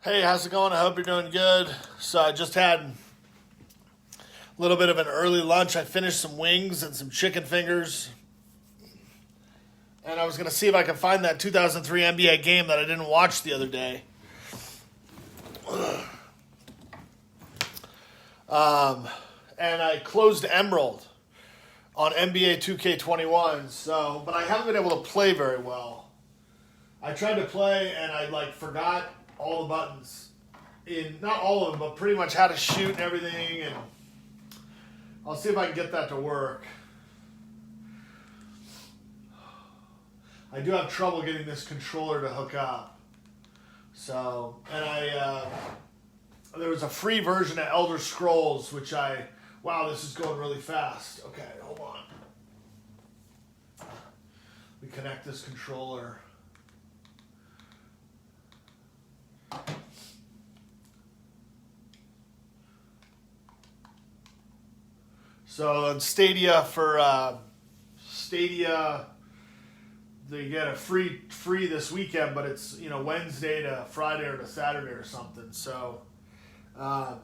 Hey, how's it going? I hope you're doing good. So I just had a little bit of an early lunch. I finished some wings and some chicken fingers. And I was going to see if I could find that 2003 NBA game that I didn't watch the other day. And I closed Emerald on NBA2K21. But I haven't been able to play very well. I tried to play and I forgot all the buttons. Not all of them, but pretty much how to shoot and everything. And I'll see if I can get that to work. I do have trouble getting this controller to hook up. So, and there was a free version of Elder Scrolls, wow, this is going really fast. Okay, hold on. We connect this controller. So on Stadia they get a free this weekend, but it's Wednesday to Friday or to Saturday or something. So, but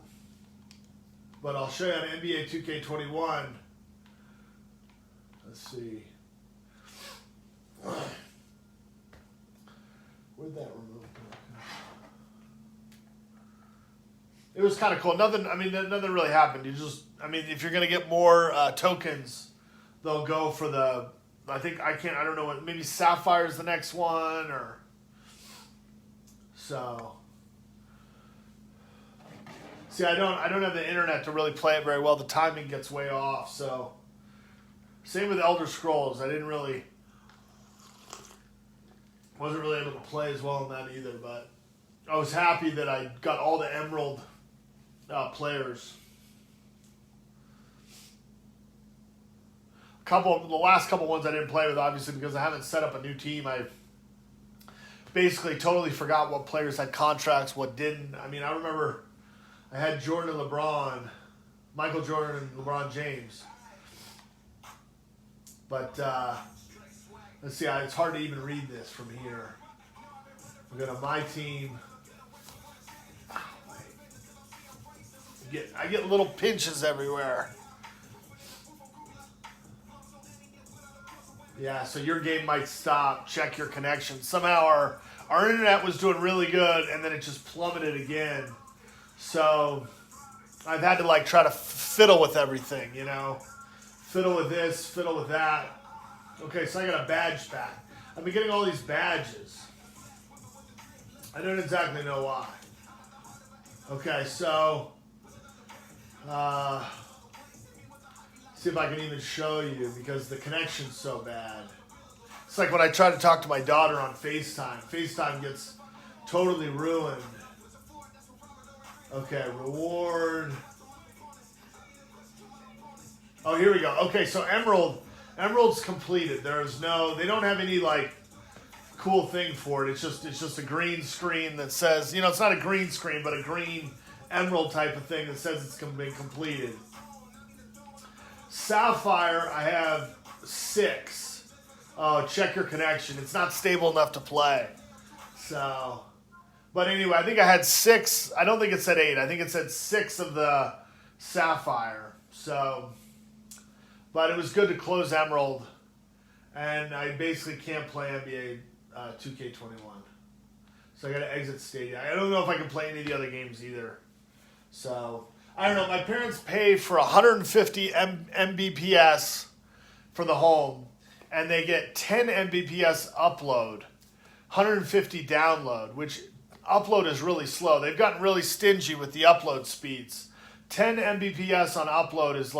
I'll show you on NBA 2K21. Let's see. Where'd that remote go? It was kind of cool. Nothing really happened. If you're going to get more tokens, they'll go for I don't know what, maybe Sapphire's the next one, or so. See, I don't have the internet to really play it very well. The timing gets way off, so. Same with Elder Scrolls. Wasn't really able to play as well in that either, but I was happy that I got all the Emerald players. The last couple ones I didn't play with, obviously, because I haven't set up a new team. I basically totally forgot what players had contracts, what didn't. I remember I had Jordan and LeBron, Michael Jordan and LeBron James. But let's see, it's hard to even read this from here. We go to my team. I get little pinches everywhere. Yeah, so your game might stop. Check your connection. Somehow our internet was doing really good, and then it just plummeted again. So I've had to try to fiddle with everything, Fiddle with this, fiddle with that. Okay, so I got a badge back. I've been getting all these badges. I don't exactly know why. Okay, so see if I can even show you, because the connection's so bad. It's like when I try to talk to my daughter on FaceTime. FaceTime gets totally ruined. Okay, reward. Oh, here we go. Okay, so Emerald's completed. They don't have any cool thing for it. It's just a green screen that says, it's not a green screen, but a green Emerald type of thing that says it's been completed. Sapphire, I have 6. Oh, check your connection. It's not stable enough to play. So, but anyway, I think I had 6. I don't think it said 8. I think it said 6 of the Sapphire. So, but it was good to close Emerald, and I basically can't play NBA 2K21. So I got to exit Stadia. I don't know if I can play any of the other games either. So, I don't know. My parents pay for 150 Mbps for the home, and they get 10 Mbps upload, 150 download, which upload is really slow. They've gotten really stingy with the upload speeds. 10 Mbps on upload is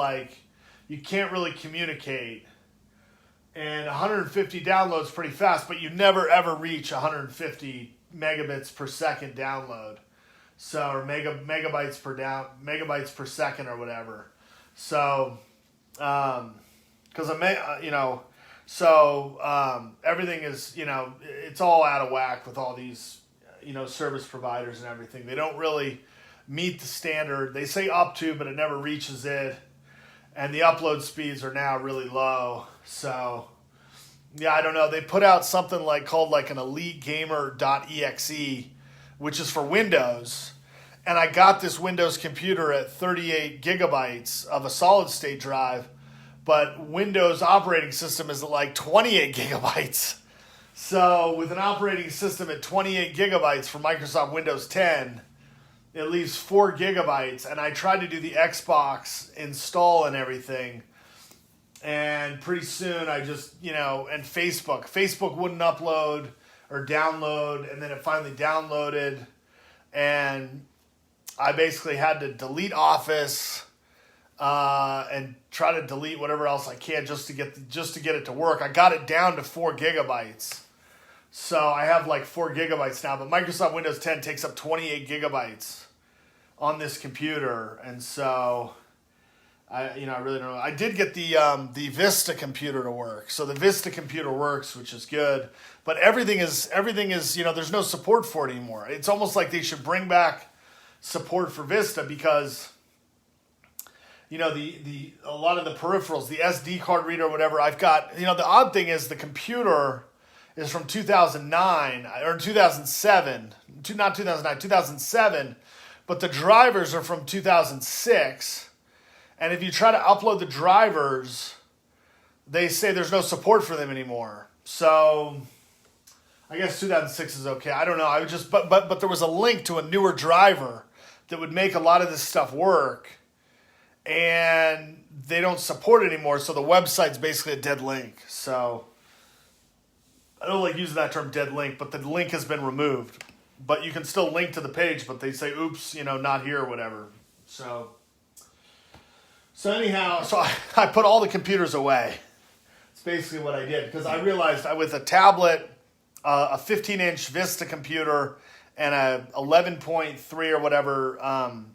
you can't really communicate. And 150 downloads pretty fast, but you never ever reach 150 megabits per second download. So, or megabytes per second or whatever. So, because everything is, it's all out of whack with all these, service providers and everything. They don't really meet the standard. They say up to, but it never reaches it. And the upload speeds are now really low. So, yeah, I don't know. They put out something called an elitegamer.exe, which is for Windows. And I got this Windows computer at 38 gigabytes of a solid state drive, but Windows operating system is at like 28 gigabytes. So with an operating system at 28 gigabytes for Microsoft Windows 10, it leaves 4 gigabytes. And I tried to do the Xbox install and everything. And pretty soon I just, and Facebook wouldn't upload or download. And then it finally downloaded. And I basically had to delete Office and try to delete whatever else I can just to get it to work. I got it down to 4 gigabytes. So I have like 4 gigabytes now, but Microsoft Windows 10 takes up 28 gigabytes on this computer. And so I really don't know. I did get the Vista computer to work. So the Vista computer works, which is good, but everything is, there's no support for it anymore. It's almost like they should bring back support for Vista because a lot of the peripherals, the SD card reader, whatever I've got, the odd thing is the computer is from 2009 or 2007, not 2009, 2007, but the drivers are from 2006. And if you try to upload the drivers, they say there's no support for them anymore. So I guess 2006 is okay. I don't know. I would just, but there was a link to a newer driver that would make a lot of this stuff work, and they don't support it anymore. So the website's basically a dead link. So I don't like using that term dead link, but the link has been removed, but you can still link to the page, but they say, oops, not here or whatever. So anyhow, I put all the computers away. It's basically what I did because I realized with a tablet, a 15-inch Vista computer, and a 11.3 or whatever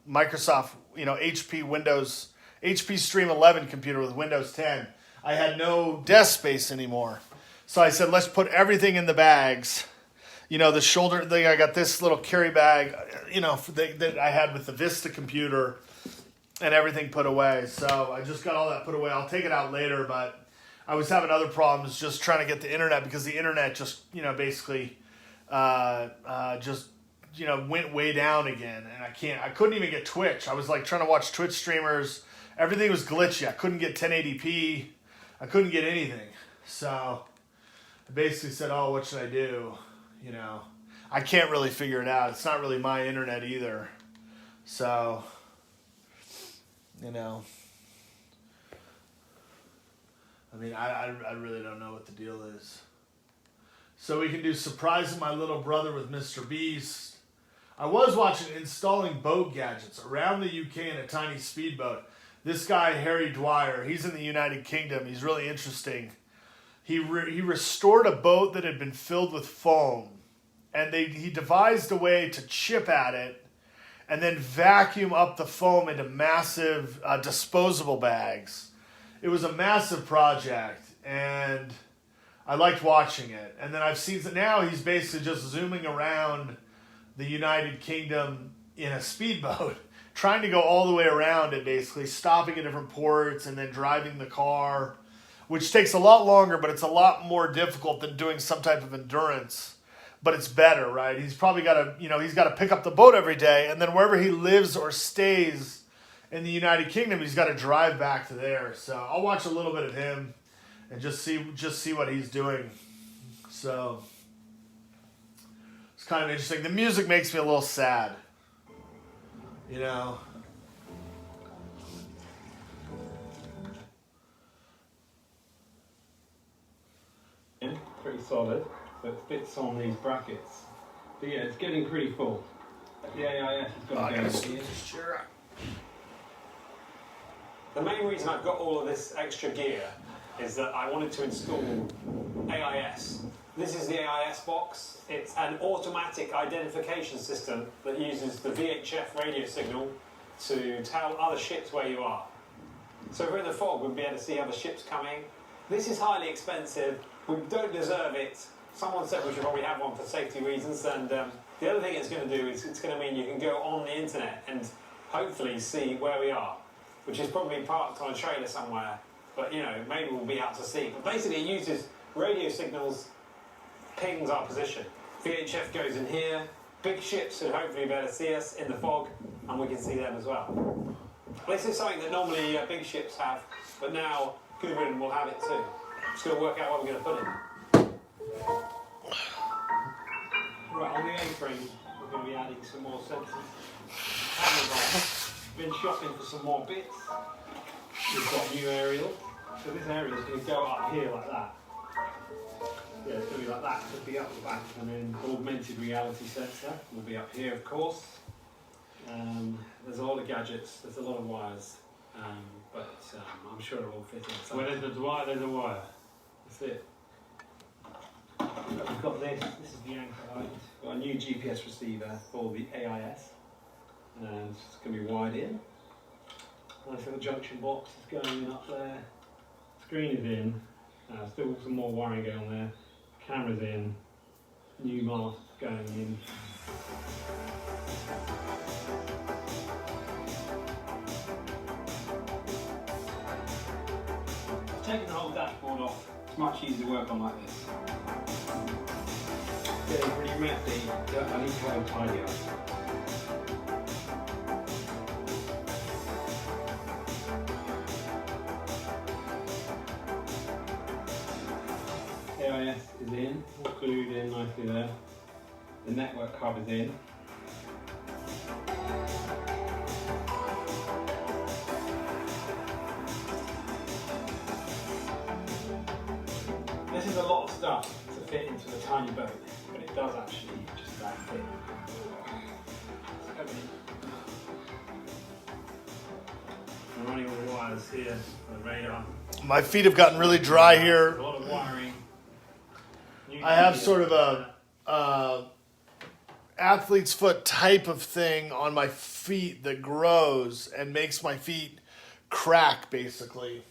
Microsoft, HP Stream 11 computer with Windows 10, I had no desk space anymore. So I said, let's put everything in the bags. The shoulder thing, I got this little carry bag, that I had with the Vista computer and everything put away. So I just got all that put away. I'll take it out later, but I was having other problems just trying to get the internet because the internet just, basically went way down again. And I couldn't even get Twitch. I was like trying to watch Twitch streamers. Everything was glitchy. I couldn't get 1080p. I couldn't get anything. So I basically said, oh, what should I do? I can't really figure it out. It's not really my internet either. So, I really don't know what the deal is. So we can do Surprising My Little Brother with Mr. Beast. I was watching Installing Boat Gadgets around the UK in a tiny speedboat. This guy, Harry Dwyer, he's in the United Kingdom. He's really interesting. He restored a boat that had been filled with foam. And he devised a way to chip at it and then vacuum up the foam into massive disposable bags. It was a massive project, and I liked watching it. And then I've seen that now he's basically just zooming around the United Kingdom in a speedboat, trying to go all the way around it, basically stopping at different ports and then driving the car, which takes a lot longer, but it's a lot more difficult than doing some type of endurance. But it's better, right? He's probably got to, he's got to pick up the boat every day, and then wherever he lives or stays in the United Kingdom, he's got to drive back to there. So I'll watch a little bit of him and just see what he's doing. So it's kind of interesting. The music makes me a little sad, Pretty solid. So it fits on these brackets. But yeah, it's getting pretty full. The AIS has got to go here. The main reason I've got all of this extra gear is that I wanted to install AIS. This is the AIS box. It's an automatic identification system that uses the VHF radio signal to tell other ships where you are. So if we're in the fog, we'll be able to see other ships coming. This is highly expensive. We don't deserve it. Someone said we should probably have one for safety reasons, and the other thing it's going to do is it's going to mean you can go on the internet and hopefully see where we are, which is probably parked on a trailer somewhere, but maybe we'll be out to sea. But basically it uses radio signals, pings our position. VHF goes in here, big ships should hopefully be able to see us in the fog, and we can see them as well. This is something that normally big ships have, but now Gudrun will have it too. Just going to work out what we're going to put in. Right, on the A-frame, we're going to be adding some more sensors. Been shopping for some more bits. We've got a new aerial. So this aerial is going to go up here like that. Yeah, it's going to be like that. It'll be up the back, and then augmented reality sensor will be up here, of course. There's a lot of gadgets. There's a lot of wires, but I'm sure it'll all fit in. So Where there's a wire, there's a wire. that's it. We've got this. This is the anchor light. We've got a new GPS receiver for the AIS. It's going to be wired in. Nice little junction box is going in up there. Screen is in. Still some more wiring going on there. Camera's in. New mast going in. Taking the whole dashboard off. It's much easier to work on like this. Getting really messy. I need to go and tidy up. AIS is in, all glued in nicely there. The network hub is in. This is a lot of stuff to fit into a tiny boat, but it does actually just about fit. I'm running all the wires here for the radar. My feet have gotten really dry here. A lot of wiring. I have sort of a athlete's foot type of thing on my feet that grows and makes my feet crack, basically.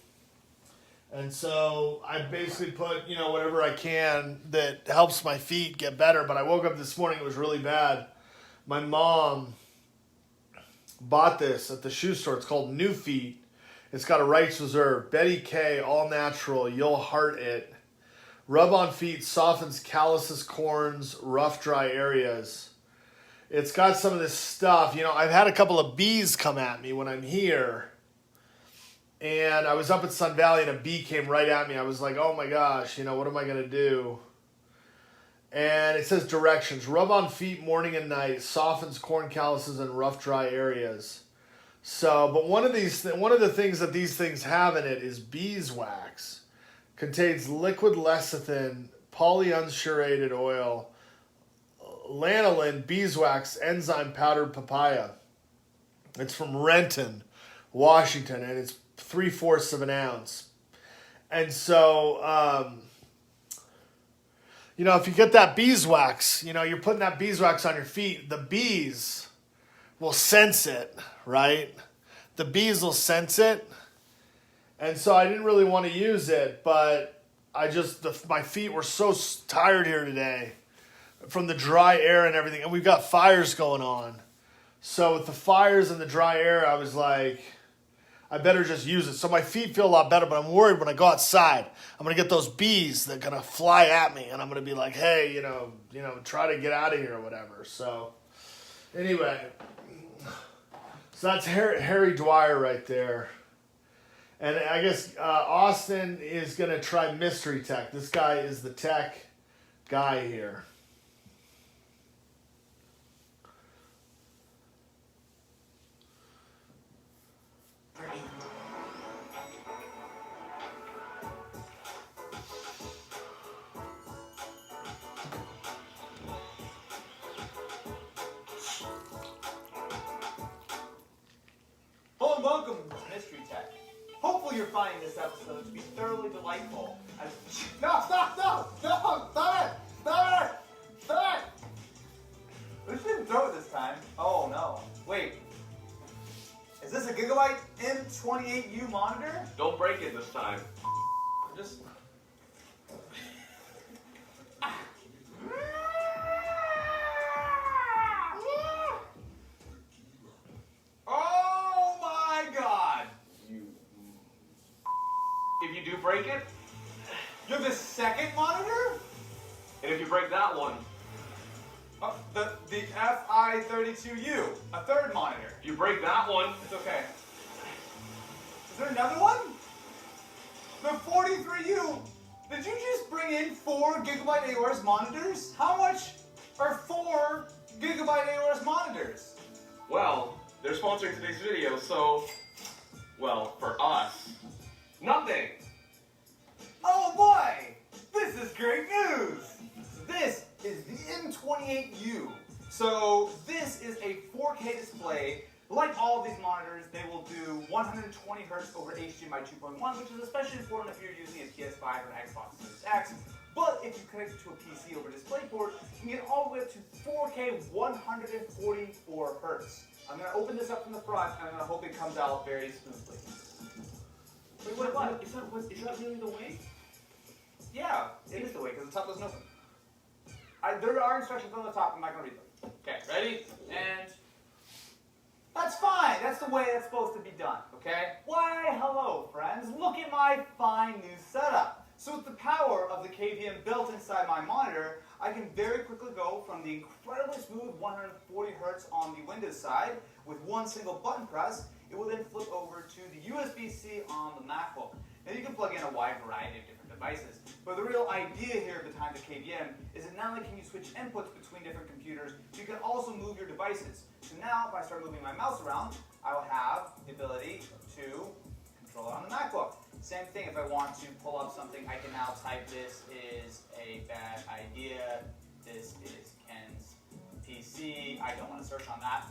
And so I basically put, whatever I can that helps my feet get better. But I woke up this morning, it was really bad. My mom bought this at the shoe store. It's called New Feet. It's got a rights reserve. Betty K, all natural. You'll heart it. Rub on feet, softens calluses, corns, rough, dry areas. It's got some of this stuff. I've had a couple of bees come at me when I'm here. And I was up at Sun Valley and a bee came right at me. I was like, oh my gosh, what am I going to do? And it says directions. Rub on feet morning and night, softens corn calluses and rough, dry areas. So, but one of the things that these things have in it is beeswax. Contains liquid lecithin, polyunsaturated oil, lanolin, beeswax, enzyme powdered papaya. It's from Renton, Washington, and it's 3/4 of an ounce. And so, if you get that beeswax, you're putting that beeswax on your feet, the bees will sense it, right? The bees will sense it. And so I didn't really want to use it, but my feet were so tired here today from the dry air and everything. And we've got fires going on. So with the fires and the dry air, I was like, I better just use it. So my feet feel a lot better, but I'm worried when I go outside, I'm going to get those bees that are going to fly at me. And I'm going to be like, hey, try to get out of here or whatever. So anyway, so that's Harry Dwyer right there. And I guess Austin is going to try Mystery Tech. This guy is the tech guy here. Hello and welcome to Mystery Tech. Hopefully you're finding this episode to be thoroughly delightful. Stop it! We shouldn't throw it this time. Oh no. Wait. Is this a Gigabyte M28U monitor? Don't break it this time. Just... Oh my god! If you do break it, You have the second monitor? and if you break that one, The the Fi32U, a third monitor. If you break that one, It's okay. Is there another one? The 43U. Did you just bring in 4 gigabyte Aorus monitors? How much are 4 gigabyte Aorus monitors? well, they're sponsoring today's video, so, well, for us, nothing. Oh boy! This is great news! This is the M28U. So this is a 4K display. Like all of these monitors, they will do 120 hertz over HDMI 2.1, which is especially important if you're using a PS5 or an Xbox Series X. But if you connect it to a PC over DisplayPort, you can get all the way up to 4K 144 hertz. I'm going to open this up from the front, and I'm going to hope it comes out very smoothly. Wait, what? Is that really the way? Yeah, it is the way, because the top doesn't open. There are instructions on the top, I'm not going to read them. Okay, ready? And... that's fine, that's the way it's supposed to be done, okay? Why, hello, friends. Look at my fine new setup. So with the power of the KVM built inside my monitor, I can very quickly go from the incredibly smooth 140 hertz on the Windows side with one single button press. It will then flip over to the USB-C on the MacBook. Now you can plug in a wide variety of different devices, but the real idea here behind the KVM is that not only can you switch inputs between different computers, you can also move your devices. So now if I start moving my mouse around, I will have the ability to control it on the MacBook. Same thing, if I want to pull up something, I can now type this is a bad idea, this is Ken's PC, I don't want to search on that.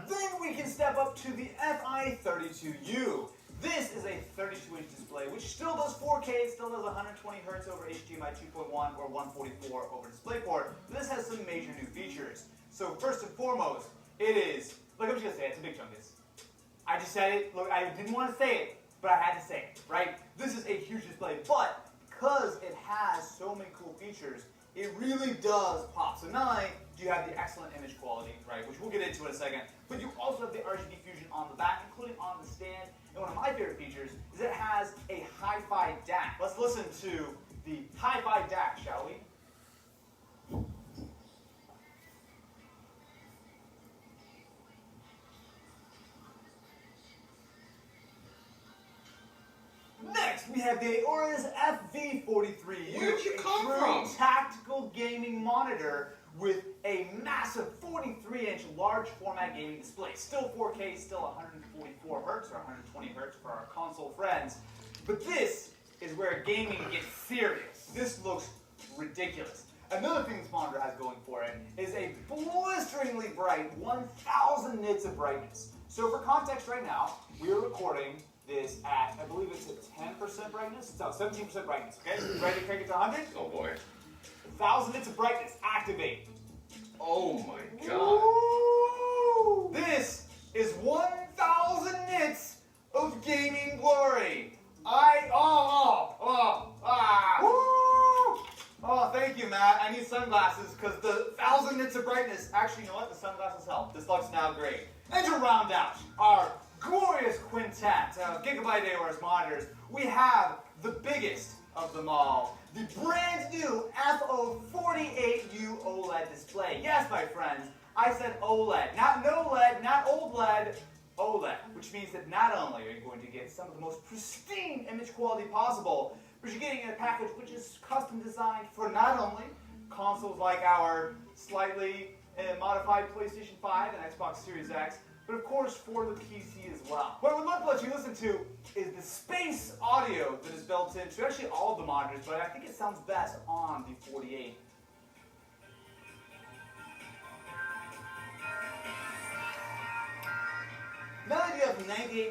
Then we can step up to the Fi32U. This is a 32-inch display, which still does 4K, it still does 120 hertz over HDMI 2.1 or 144 over DisplayPort. This has some major new features. So first and foremost, it is, look, I'm just going to say it, it's a big chunk. I just said it, look, I didn't want to say it, but I had to say it, right? This is a huge display, but because it has so many cool features, it really does pop. So not only do you have the excellent image quality, right, which we'll get into in a second, but you also have the RGB fusion on the back, including on the stand. And one of my favorite features is it has a hi-fi DAC. Let's listen to the hi-fi DAC, shall we? Next, we have the Aorus Fv43. Where'd you come true from? Tactical gaming monitor with a massive 43-inch large format gaming display. Still 4K, still 144 hertz or 120 hertz for our console friends. But this is where gaming gets serious. This looks ridiculous. Another thing this monitor has going for it is a blisteringly bright 1000 nits of brightness. So for context right now, we are recording this at, I believe it's at 10% brightness? No, 17% brightness, okay? Ready to crank it to 100? Oh boy. 1000 nits of brightness, activate. Oh my god. Woo! This is 1000 nits of gaming glory. Oh, thank you, Matt. I need sunglasses because the 1000 nits of brightness, actually, you know what? The sunglasses help. This looks now great. And to round out our glorious quintet of gigabyte Aorus monitors, we have the biggest of them all, the brand new F048U OLED display. Yes, my friends, I said OLED, not no LED, not old LED, OLED, which means that not only are you going to get some of the most pristine image quality possible, but you're getting a package which is custom designed for not only consoles like our slightly modified PlayStation 5 and Xbox Series X, but of course for the PC as well. What I would love to let you listen to is the space audio that is built into actually all of the monitors, but I think it sounds best on the 48. Not only do you have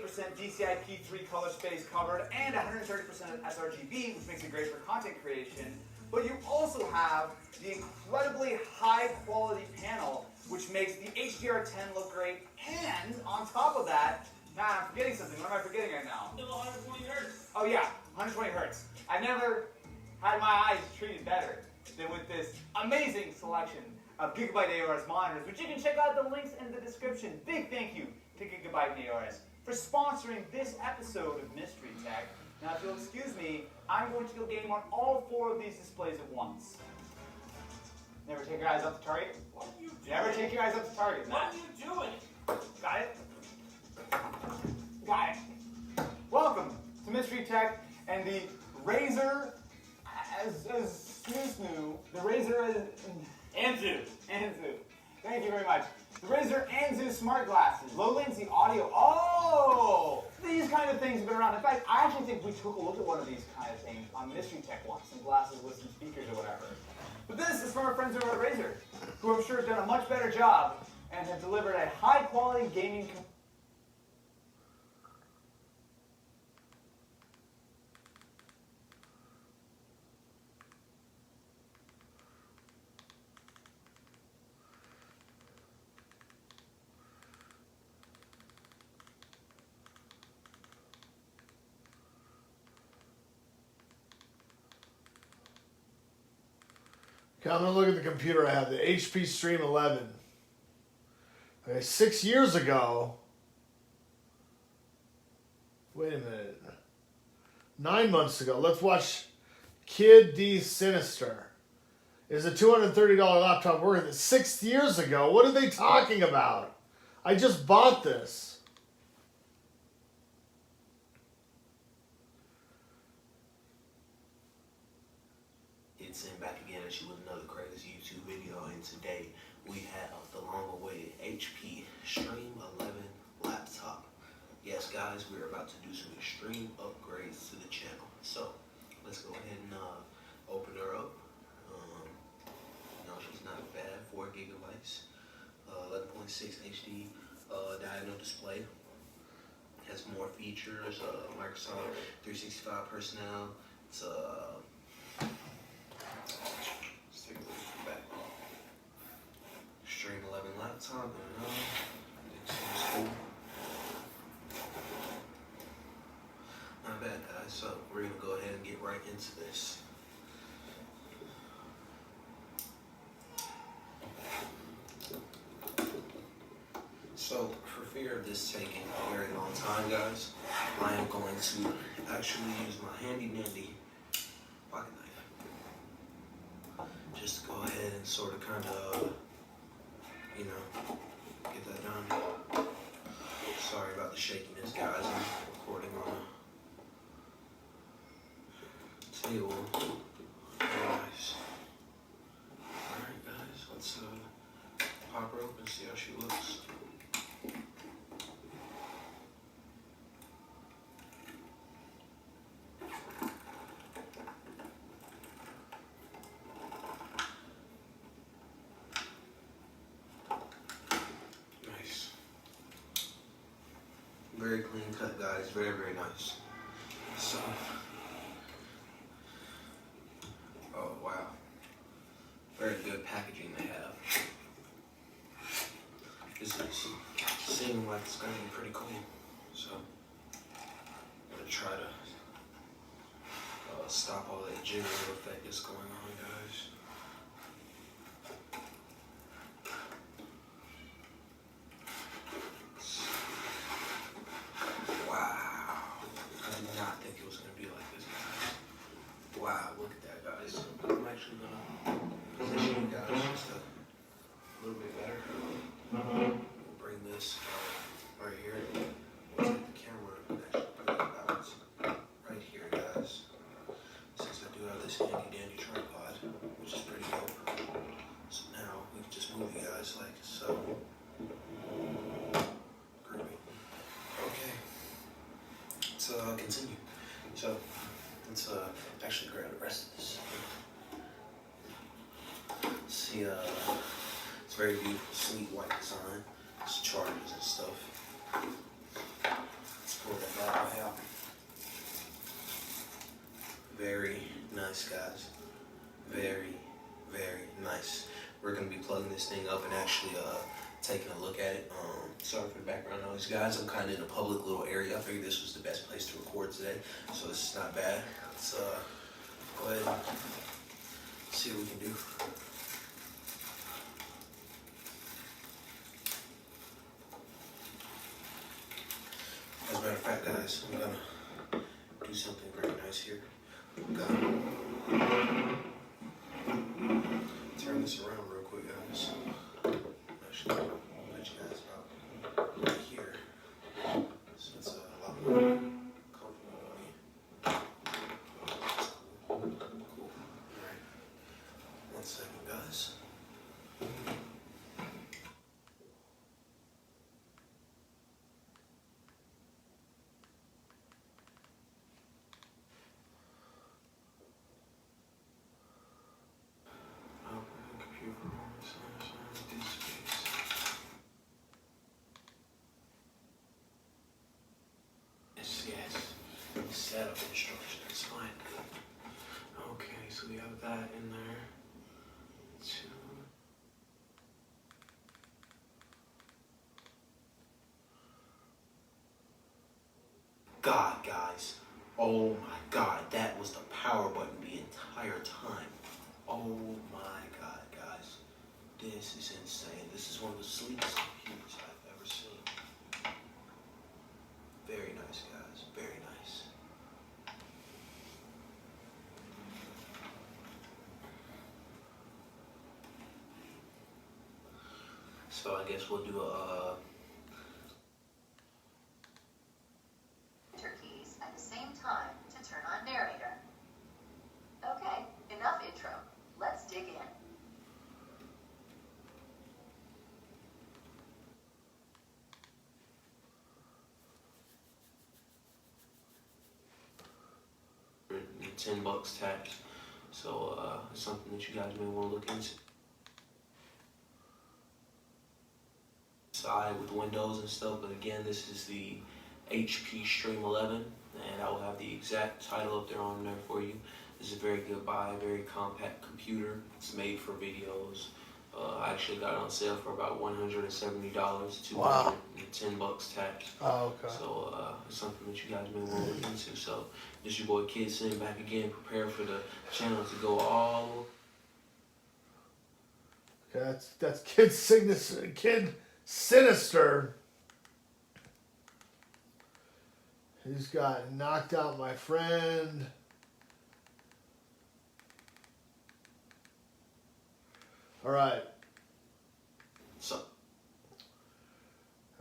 98% DCI-P3 color space covered and 130% sRGB, which makes it great for content creation, but you also have the incredibly high quality panel, which makes the HDR10 look great, and on top of that, I'm forgetting something. What am I forgetting right now? Still 120 hertz. Oh yeah, 120 hertz. I've never had my eyes treated better than with this amazing selection of Gigabyte Aorus monitors, which you can check out the links in the description. Big thank you to Gigabyte Aorus for sponsoring this episode of Mystery Tech. Now, if you'll excuse me, I'm going to go game on all 4 of these displays at once. Never take your eyes off the target. What are you doing? Never take your eyes off the target. What are you doing? Got it? Got it. Welcome to Mystery Tech and the Razer the Razer Anzu. Anzu. Thank you very much. The Razer Anzu smart glasses. Low latency audio. Oh! These kind of things have been around. In fact, I actually think we took a look at one of these kind of things on Mystery Tech once. Some glasses with some speakers or whatever. But this is from our friends over at Razer, who I'm sure have done a much better job and have delivered a high quality gaming Okay, I'm going to look at the computer I have, the HP Stream 11. Okay, 6 years ago, wait a minute, 9 months ago, let's watch Kid D Sinister. Is a $230 laptop worth it? 6 years ago, what are they talking about? I just bought this. It's in back again at you with another crazy YouTube video, and today we have the long-awaited HP Stream 11 laptop. Yes, guys, we're about to do some extreme upgrades to the channel. So let's go ahead and open her up. No, she's not bad. 4 gigabytes, 11.6 HD diagonal display. Has more features. Microsoft 365 personnel. It's let's take a look at the back. Stream 11 laptop, and it seems cool. Not bad, guys. So we're gonna go ahead and get right into this. So, for fear of this taking a very long time, guys, I am going to actually use my handy dandy pocket knife. Just to go ahead and sort of kind of, you know, get that done. Sorry about the shakiness, guys. I'm recording on a table. Very nice. Alright, guys, let's pop her open and see how she looks. Very clean cut, guys. Very, very nice. So, oh wow, very good packaging they have. This is seeming like it's gonna be pretty cool. So, I'm gonna try to stop all that jiggling effect that's going on, guys. Wow, look at that, guys. I'm actually gonna position you guys just a little bit better. We'll bring this right here. We'll take the camera and actually put it about right here, guys. Since I do have this handy dandy tripod, which is pretty dope. So now we can just move you guys like so. Groovy. Okay. Let's continue. So let's actually grab the rest of this. See, it's very beautiful, sweet white design. It's chargers and stuff. Let's pull that bad boy out. Very nice, guys. Very, very nice. We're gonna be plugging this thing up and actually taking a look at it. Sorry for the background noise, guys. I'm kind of in a public little area. I figured this was the best place to record today, so this is not bad. Let's go ahead and see what we can do. As a matter of fact, guys, I'm gonna do something very nice here. I'm gonna turn turn this around real quick, guys. Actually, I'll let you guys about right here. So it's a lot more comfortable on me. Cool. Alright. 1 second, guys. Setup instructions, fine. Okay, so we have that in there. God, guys. Oh my God, that was the power button the entire time. Oh my God, guys. This is insane. This is one of the sleekest computers I've ever seen. Very nice, guys. Very nice. So I guess we'll do a Enter keys at the same time to turn on narrator. Okay, enough intro. Let's dig in. $10 tax. So it's something that you guys may want to look into. Side with Windows and stuff, but again, this is the HP Stream 11, and I will have the exact title up there on there for you. This is a very good buy, very compact computer. It's made for videos. I actually got it on sale for about $170, $210 tax. Oh, okay. So it's something that you guys may want to look into. So this is your boy Kid sitting back again, prepare for the channel to go all. Okay, that's Kid Signature, Kid Sinister. He's got Knocked Out My Friend. All right. So.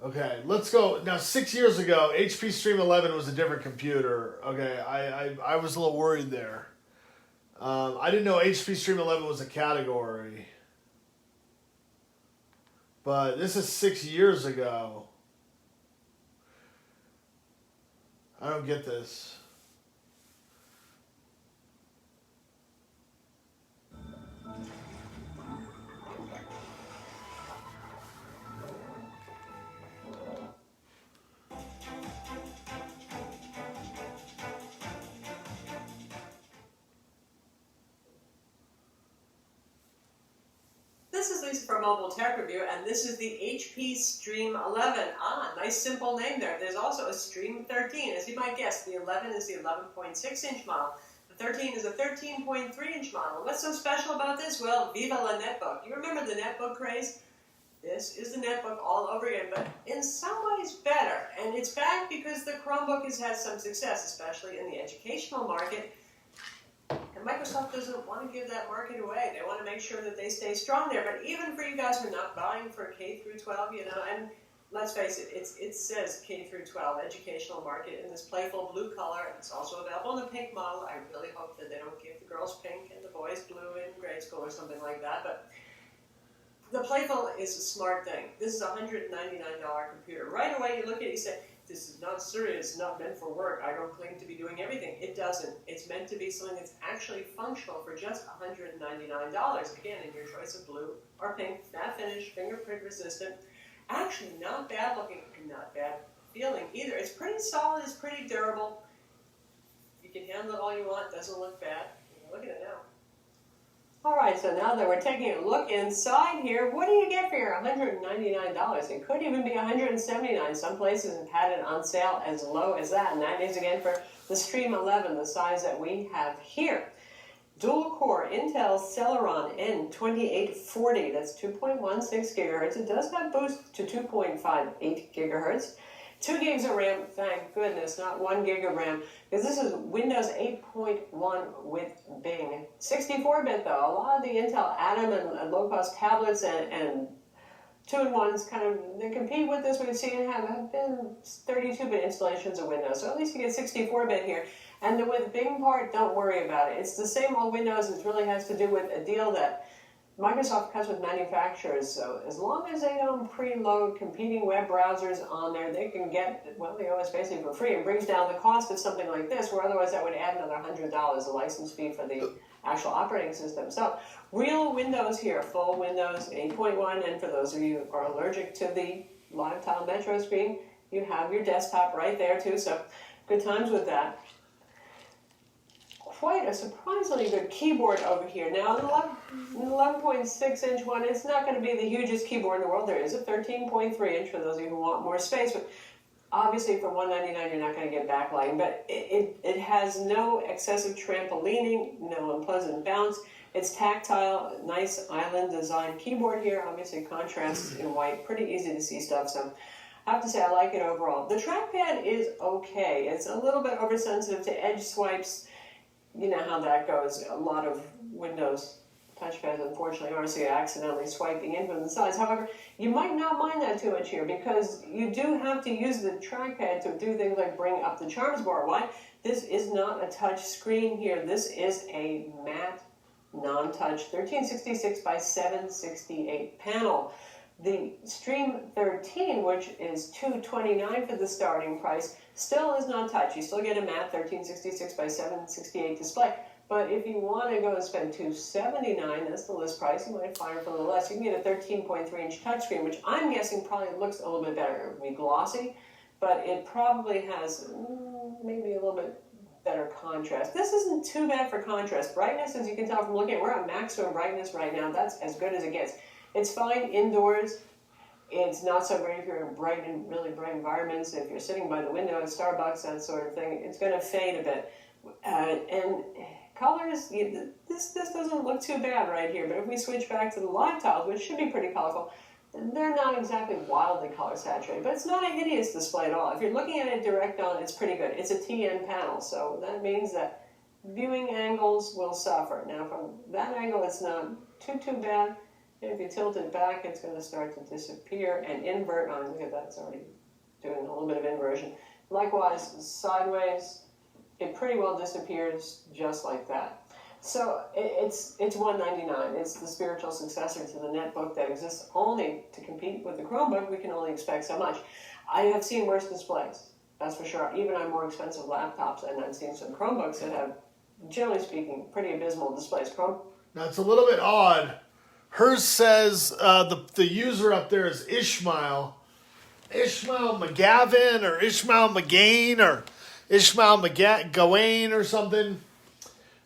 Okay, let's go. Now, 6 years ago, HP Stream 11 was a different computer. Okay, I was a little worried there. I didn't know HP Stream 11 was a category. But this is 6 years ago. I don't get this. This is Lisa for Mobile Tech Review, and this is the HP Stream 11. Nice simple name there. There's also a Stream 13. As you might guess, the 11 is the 11.6-inch model. The 13 is a 13.3-inch model. What's so special about this? Well, viva la netbook. You remember the netbook craze? This is the netbook all over again, but in some ways better. And it's back because the Chromebook has had some success, especially in the educational market. And Microsoft doesn't want to give that market away. They want to make sure that they stay strong there. But even for you guys who are not buying for K through 12, you know, and let's face it, it says K through 12 educational market in this playful blue color. And it's also available in the pink model. I really hope that they don't give the girls pink and the boys blue in grade school or something like that. But the playful is a smart thing. This is a $199 computer. Right away you look at it, you say, this is not serious, not meant for work. I don't claim to be doing everything. It doesn't. It's meant to be something that's actually functional for just $199. Again, in your choice of blue or pink, matte finish, fingerprint resistant. Actually, not bad looking and not bad feeling either. It's pretty solid, it's pretty durable. You can handle it all you want, doesn't look bad. Look at it now. Alright, so now that we're taking a look inside here, what do you get for your $199? It could even be $179. Some places have had it on sale as low as that, and that is again for the Stream 11, the size that we have here. Dual-core Intel Celeron N2840, that's 2.16 gigahertz. It does have boost to 2.58 gigahertz. 2 gigs of RAM, thank goodness, not 1 gig of RAM, because this is Windows 8.1 with Bing. 64-bit though. A lot of the Intel Atom and low-cost tablets and 2-in-1s kind of, they compete with this. We've seen have been 32-bit installations of Windows, so at least you get 64-bit here. And the with Bing part, don't worry about it. It's the same old Windows. It really has to do with a deal that Microsoft cuts with manufacturers, so as long as they don't preload competing web browsers on there, they can get, well, the OS basically for free. It brings down the cost of something like this, where otherwise that would add another $100, a license fee for the actual operating system. So, real Windows here, full Windows 8.1, and for those of you who are allergic to the live tile Metro screen, you have your desktop right there too, so good times with that. Quite a surprisingly good keyboard over here. Now, the 11.6-inch one, it's not going to be the hugest keyboard in the world. There is a 13.3-inch for those of you who want more space, but obviously for $199 you're not going to get backlighting, but it has no excessive trampolining, no unpleasant bounce. It's tactile, nice island design keyboard here. Obviously contrasts in white, pretty easy to see stuff, so I have to say I like it overall. The trackpad is okay. It's a little bit oversensitive to edge swipes. You know how that goes. A lot of Windows touchpads, unfortunately, are so you're accidentally swiping in from the sides. However, you might not mind that too much here because you do have to use the trackpad to do things like bring up the charms bar. Why? This is not a touch screen here. This is a matte, non-touch 1366 by 768 panel. The Stream 13, which is $229 for the starting price, still is not touch. You still get a matte 1366 by 768 display. But if you want to go and spend $279, that's the list price, you might find it for a little less. You can get a 13.3-inch touchscreen, which I'm guessing probably looks a little bit better. It would be glossy, but it probably has maybe a little bit better contrast. This isn't too bad for contrast. Brightness, as you can tell from looking at it, we're at maximum brightness right now. That's as good as it gets. It's fine indoors. It's not so great if you're in bright and really bright environments. If you're sitting by the window at Starbucks, that sort of thing, it's going to fade a bit. And colors, this doesn't look too bad right here. But if we switch back to the live tiles, which should be pretty colorful, they're not exactly wildly color saturated. But it's not a hideous display at all. If you're looking at it direct on, it's pretty good. It's a TN panel, so that means that viewing angles will suffer. Now, from that angle, it's not too bad. If you tilt it back, it's going to start to disappear and invert. Oh, look at that, it's already doing a little bit of inversion. Likewise, sideways, it pretty well disappears just like that. So it's $199. It's the spiritual successor to the netbook that exists only to compete with the Chromebook. We can only expect so much. I have seen worse displays, that's for sure, even on more expensive laptops, and I've seen some Chromebooks that have, generally speaking, pretty abysmal displays. Now, it's a little bit odd. Hers says the user up there is Ishmael McGavin or Ishmael McGain or Ishmael McGawain or something.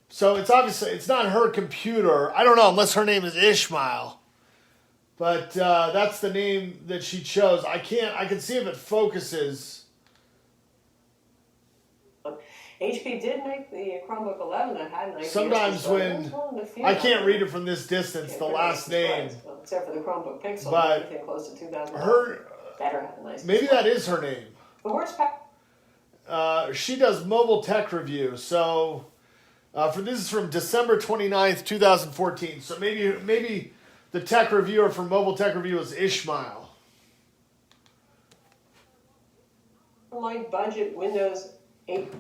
So it's obviously, it's not her computer. I don't know, unless her name is Ishmael. But that's the name that she chose. I can see if it focuses. HP did make the Chromebook 11 that had an Sometimes when I can't read it from this distance, the last name. Well, except for the Chromebook Pixel, but anything close to 2000. Her, better have a nice maybe display. that is her name. The horsepower. She does mobile tech review. So for this is from December 29th, 2014. So maybe the tech reviewer from Mobile Tech Review is Ishmael. Light budget Windows 8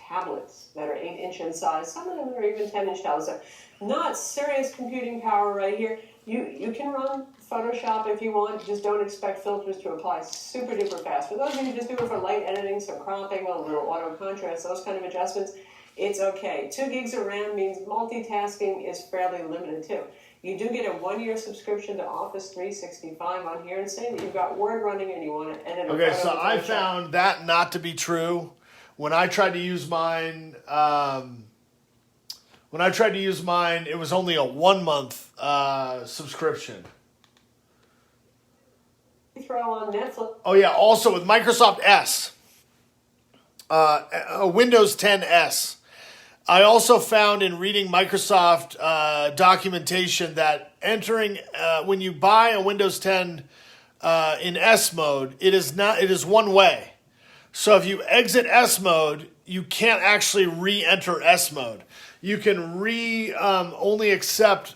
tablets that are 8-inch in size. Some of them are even 10-inch tablets. So not serious computing power right here. You can run Photoshop if you want. Just don't expect filters to apply super duper fast. For those of you who just do it for light editing, some cropping, a little auto contrast, those kind of adjustments, it's okay. 2 gigs of RAM means multitasking is fairly limited too. You do get a 1-year subscription to Office 365 on here, and say that you've got Word running and you want to edit a Okay, photo so with I Photoshop. found that not to be true. When I tried to use mine, it was only a 1-month subscription. Throw on Netflix. Oh yeah, also with Microsoft S, Windows 10 S. I also found in reading Microsoft documentation that entering when you buy a Windows 10 in S mode, it is not. It is one way. So if you exit S mode, you can't actually re-enter S mode. You can only accept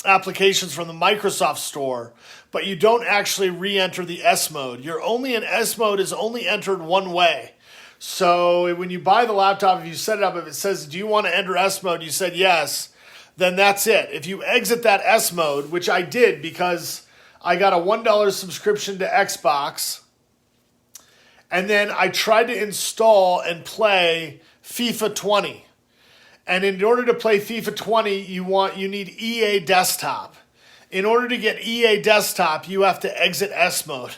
applications from the Microsoft Store, but you don't actually re-enter the S mode. You're only in S mode is only entered one way. So when you buy the laptop, if you set it up, if it says, do you want to enter S mode? You said yes, then that's it. If you exit that S mode, which I did because I got a $1 subscription to Xbox, and then I tried to install and play FIFA 20. And in order to play FIFA 20, you need EA Desktop. In order to get EA Desktop, you have to exit S mode.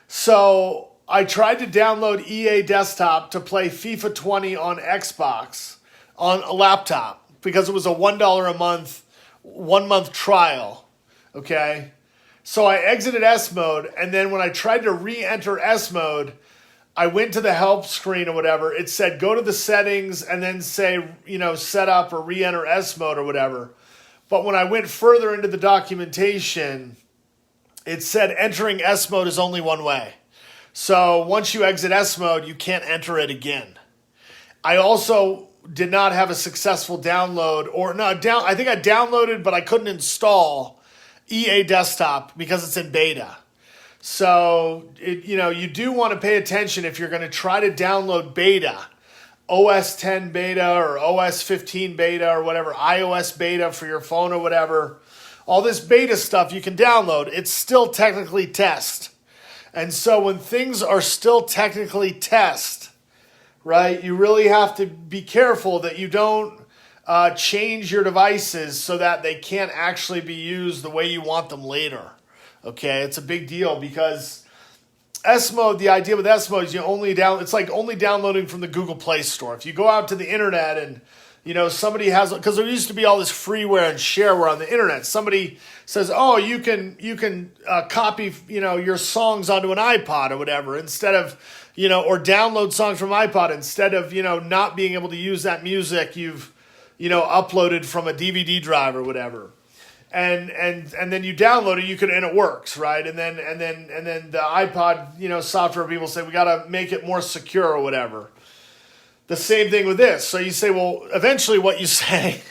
So I tried to download EA Desktop to play FIFA 20 on Xbox on a laptop because it was a $1 a month, 1 month trial. Okay? So I exited S mode, and then when I tried to re-enter S mode, I went to the help screen or whatever. It said go to the settings and then say, set up or re-enter S mode or whatever. But when I went further into the documentation, it said entering S mode is only one way. So once you exit S mode, you can't enter it again. I also did not have a successful download, I think I downloaded, but I couldn't install EA Desktop because it's in beta. So, you do want to pay attention if you're going to try to download beta, OS 10 beta or OS 15 beta or whatever, iOS beta for your phone or whatever. All this beta stuff you can download. It's still technically test. And so when things are still technically test, right, you really have to be careful that you don't change your devices so that they can't actually be used the way you want them later. Okay, it's a big deal because S mode, the idea with S mode is it's like only downloading from the Google Play Store. If you go out to the internet and somebody has, because there used to be all this freeware and shareware on the internet. Somebody says, oh, you can copy your songs onto an iPod or whatever instead of or download songs from iPod instead of not being able to use that music you've uploaded from a DVD drive or whatever. And then you download it, and it works, right? And then the iPod, software people say we got to make it more secure or whatever. The same thing with this. So you say, well, eventually what you say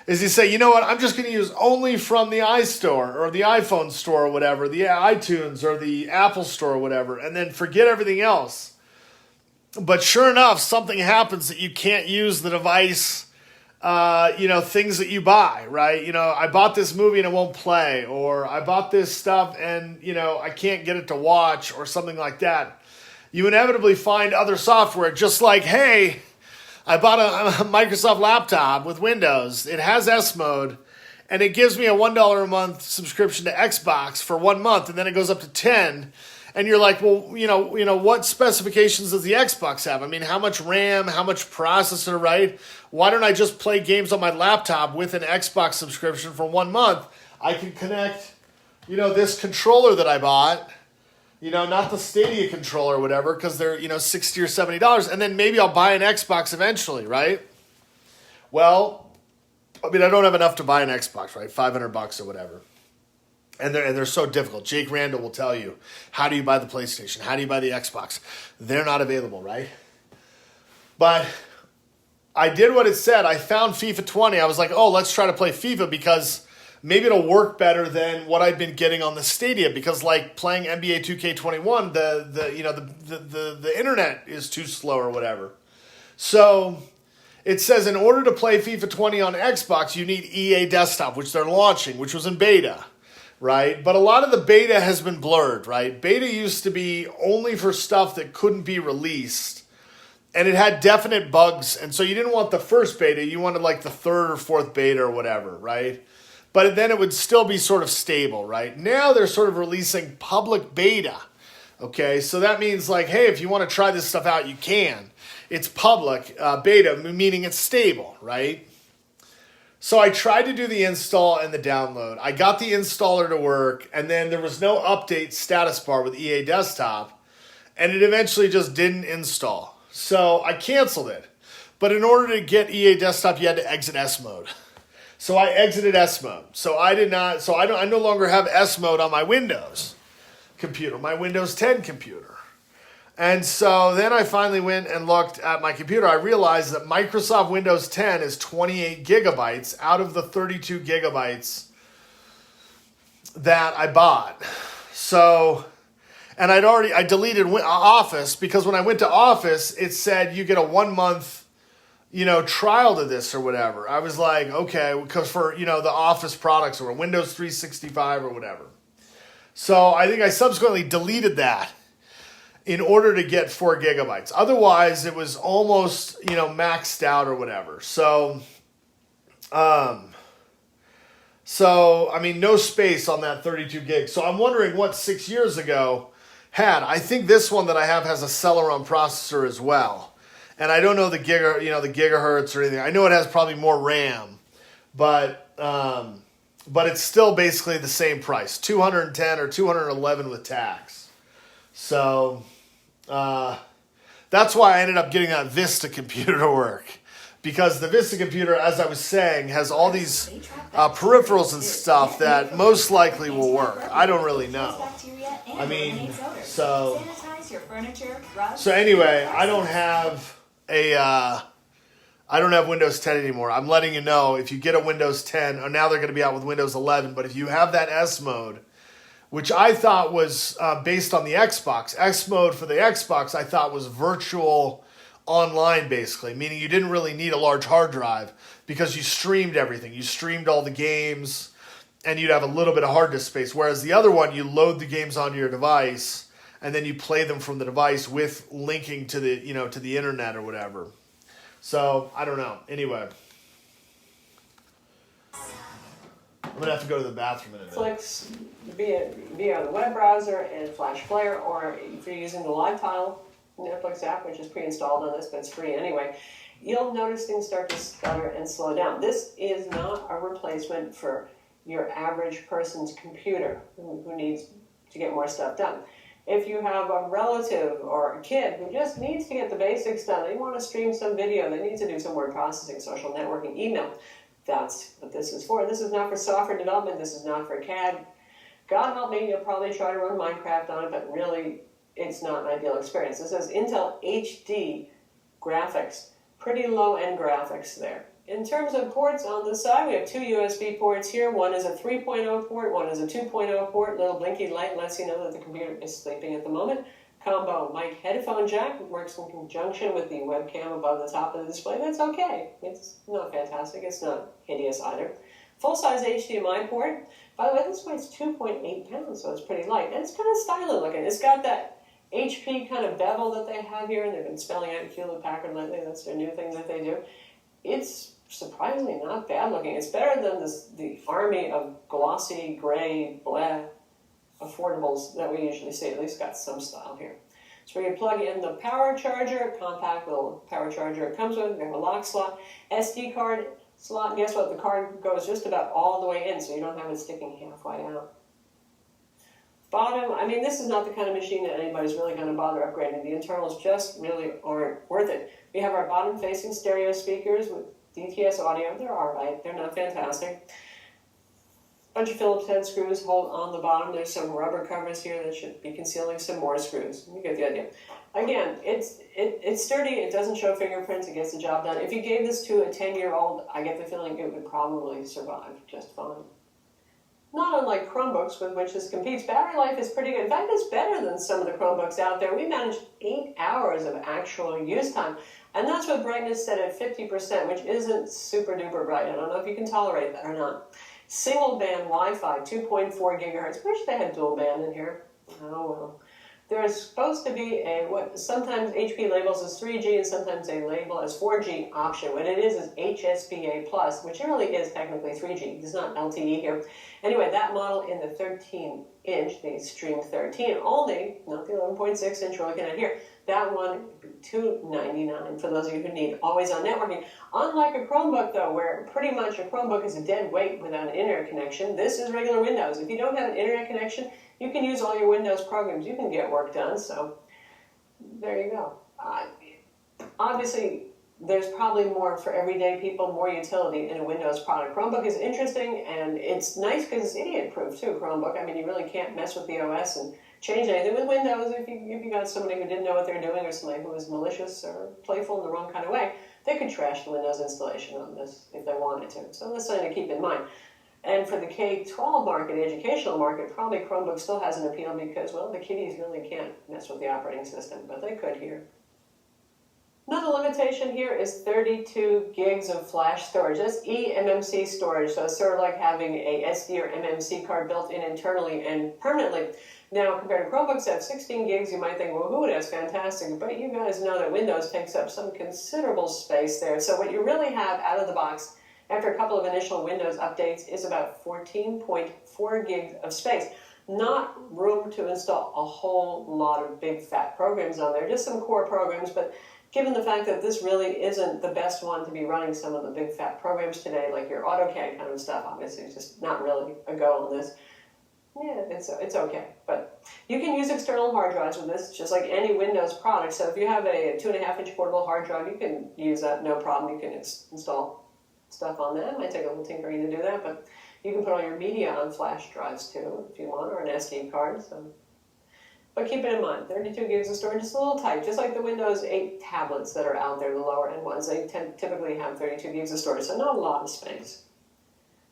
is you say, you know what? I'm just going to use only from the iStore or the iPhone store or whatever, the iTunes or the Apple store or whatever, and then forget everything else. But sure enough, something happens that you can't use the device. Things that you buy, right? I bought this movie and it won't play, or I bought this stuff and, I can't get it to watch or something like that. You inevitably find other software just like, hey, I bought a Microsoft laptop with Windows. It has S mode and it gives me a $1 a month subscription to Xbox for 1 month and then it goes up to 10. And you're like, well, what specifications does the Xbox have? I mean, how much RAM, how much processor, right? Why don't I just play games on my laptop with an Xbox subscription for 1 month? I can connect, this controller that I bought, not the Stadia controller or whatever, because they're, $60 or $70, and then maybe I'll buy an Xbox eventually, right? Well, I mean, I don't have enough to buy an Xbox, right? $500 or whatever. And they're so difficult. Jake Randall will tell you, how do you buy the PlayStation? How do you buy the Xbox? They're not available, right? But I did what it said. I found FIFA 20. I was like, oh, let's try to play FIFA because maybe it'll work better than what I've been getting on the Stadia. Because like playing NBA2K21, the internet is too slow or whatever. So it says in order to play FIFA 20 on Xbox, you need EA Desktop, which they're launching, which was in beta. Right? But a lot of the beta has been blurred, right? Beta used to be only for stuff that couldn't be released. And it had definite bugs. And so you didn't want the first beta. You wanted like the third or fourth beta or whatever, right? But then it would still be sort of stable, right? Now they're sort of releasing public beta. Okay? So that means like, hey, if you want to try this stuff out, you can. It's public beta, meaning it's stable, right? So I tried to do the install and the download. I got the installer to work, and then there was no update status bar with EA Desktop, and it eventually just didn't install. So I canceled it. But in order to get EA Desktop, you had to exit S mode. So I exited S mode. So I no longer have S mode on my Windows computer, my Windows 10 computer. And so then I finally went and looked at my computer. I realized that Microsoft Windows 10 is 28 gigabytes out of the 32 gigabytes that I bought. So, and I deleted Office, because when I went to Office, it said you get a 1 month, trial to this or whatever. I was like, okay, because for, the Office products or Windows 365 or whatever. So I think I subsequently deleted that in order to get 4 gigabytes. Otherwise, it was almost, maxed out or whatever. So, no space on that 32 gigs. So I'm wondering what 6 years ago had. I think this one that I have has a Celeron processor as well. And I don't know the gigahertz or anything. I know it has probably more RAM, but it's still basically the same price, $210 or $211 with tax. So that's why I ended up getting that Vista computer to work. Because the Vista computer, as I was saying, has all these peripherals and stuff that most likely will work. I don't really know. So anyway, I don't have Windows 10 anymore. I'm letting you know, if you get a Windows 10, or now they're going to be out with Windows 11, but if you have that S mode, which I thought was based on the Xbox. S mode for the Xbox I thought was virtual online, basically, meaning you didn't really need a large hard drive because you streamed everything. You streamed all the games, and you'd have a little bit of hard disk space. Whereas the other one, you load the games onto your device, and then you play them from the device with linking to the to the internet or whatever. So I don't know. Anyway, I'm gonna have to go to the bathroom in a minute. Netflix via the web browser and Flash Player, or if you're using the Untitled Netflix app, which is pre-installed on this, but it's free anyway, you'll notice things start to stutter and slow down. This is not a replacement for your average person's computer who needs to get more stuff done. If you have a relative or a kid who just needs to get the basics done, they want to stream some video, they need to do some word processing, social networking, email, that's what this is for. This is not for software development, this is not for CAD. God help me, you'll probably try to run Minecraft on it, but really, it's not an ideal experience. This says Intel HD graphics, pretty low-end graphics there. In terms of ports on the side, we have 2 USB ports here. One is a 3.0 port, one is a 2.0 port. Little blinky light lets you know that the computer is sleeping at the moment. Combo mic headphone jack works in conjunction with the webcam above the top of the display. That's okay. It's not fantastic. It's not hideous either. Full-size HDMI port. By the way, this weighs 2.8 pounds, so it's pretty light. And it's kind of stylish looking. It's got that HP kind of bevel that they have here, and they've been spelling out Hewlett-Packard lately. That's their new thing that they do. It's surprisingly not bad looking. It's better than the army of glossy, gray, blah affordables that we usually see. At least got some style here. So we can plug in the power charger, compact little power charger it comes with. We have a lock slot, SD card slot, and guess what? The card goes just about all the way in, so you don't have it sticking halfway out. Bottom, this is not the kind of machine that anybody's really going to bother upgrading. The internals just really aren't worth it. We have our bottom-facing stereo speakers with DTS audio. They're all right. They're not fantastic. Bunch of Phillips head screws hold on the bottom. There's some rubber covers here that should be concealing some more screws. You get the idea. Again, it's sturdy. It doesn't show fingerprints. It gets the job done. If you gave this to a 10-year-old, I get the feeling it would probably survive just fine. Not unlike Chromebooks with which this competes, battery life is pretty good. In fact, it's better than some of the Chromebooks out there. We managed 8 hours of actual use time. And that's with brightness set at 50%, which isn't super duper bright. I don't know if you can tolerate that or not. Single band Wi-Fi, 2.4 gigahertz. Wish they had dual band in here. Oh well. There's supposed to be what sometimes HP labels as 3G and sometimes they label as 4G option. What it is HSPA+, which really is technically 3G. It's not LTE here. Anyway, that model in the 13-inch, the Stream 13 only, not the 11.6 inch we're looking at here. That one would be $299 for those of you who need always-on networking. Unlike a Chromebook, though, where pretty much a Chromebook is a dead weight without an internet connection, this is regular Windows. If you don't have an internet connection, you can use all your Windows programs. You can get work done, so there you go. Obviously, there's probably more for everyday people, more utility in a Windows product. Chromebook is interesting, and it's nice because it's idiot-proof too, Chromebook. I mean, you really can't mess with the OS and change anything with Windows. If you got somebody who didn't know what they're doing, or somebody who was malicious or playful in the wrong kind of way, they could trash the Windows installation on this if they wanted to. So that's something to keep in mind. And for the K-12 market, educational market, probably Chromebook still has an appeal because, well, the kiddies really can't mess with the operating system, but they could here. Another limitation here is 32 gigs of flash storage. That's eMMC storage, so it's sort of like having a SD or MMC card built in internally and permanently. Now, compared to Chromebooks that have 16 gigs, you might think, well, ooh, that's fantastic. But you guys know that Windows takes up some considerable space there. So what you really have out of the box after a couple of initial Windows updates is about 14.4 gigs of space. Not room to install a whole lot of big fat programs on there, just some core programs, but given the fact that this really isn't the best one to be running some of the big fat programs today, like your AutoCAD kind of stuff, obviously it's just not really a go on this. Yeah, it's okay. But you can use external hard drives with this, just like any Windows product. So if you have a 2.5-inch portable hard drive, you can use that, no problem. You can install stuff on that. It might take a little tinkering to do that, but you can put all your media on flash drives too, if you want, or an SD card. So. But keep it in mind, 32 gigs of storage is a little tight, just like the Windows 8 tablets that are out there, the lower end ones. They typically have 32 gigs of storage, so not a lot of space.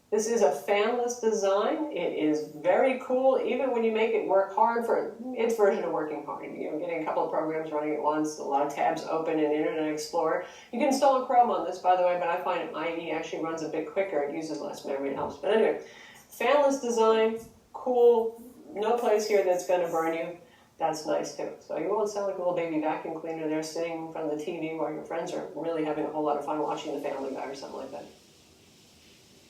This is a fanless design. It is very cool, even when you make it work hard for its version of working hard. You know, getting a couple of programs running at once, a lot of tabs open in Internet Explorer. You can install a Chrome on this, by the way, but I find IE actually runs a bit quicker. It uses less memory, it helps. But anyway, fanless design, cool, no place here that's going to burn you. That's nice too. So you won't sound like a little baby vacuum cleaner there sitting in front of the TV while your friends are really having a whole lot of fun watching The Family Guy or something like that.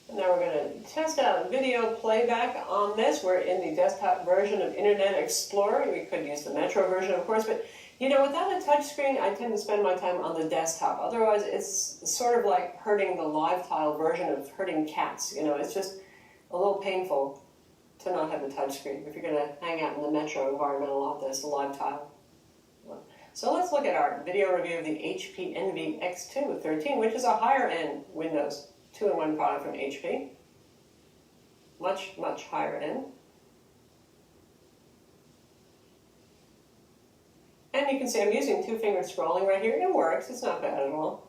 And now we're going to test out video playback on this. We're in the desktop version of Internet Explorer. We could use the Metro version, of course, but you know, without a touchscreen, I tend to spend my time on the desktop. Otherwise, it's sort of like hurting the live tile version of hurting cats. You know, it's just a little painful to not have the touchscreen if you're going to hang out in the Metro environment a lot. That's the live tile. So let's look at our video review of the HP Envy X213, which is a higher-end Windows 2-in-1 product from HP. Much, much higher end. And you can see I'm using two-finger scrolling right here. It works. It's not bad at all.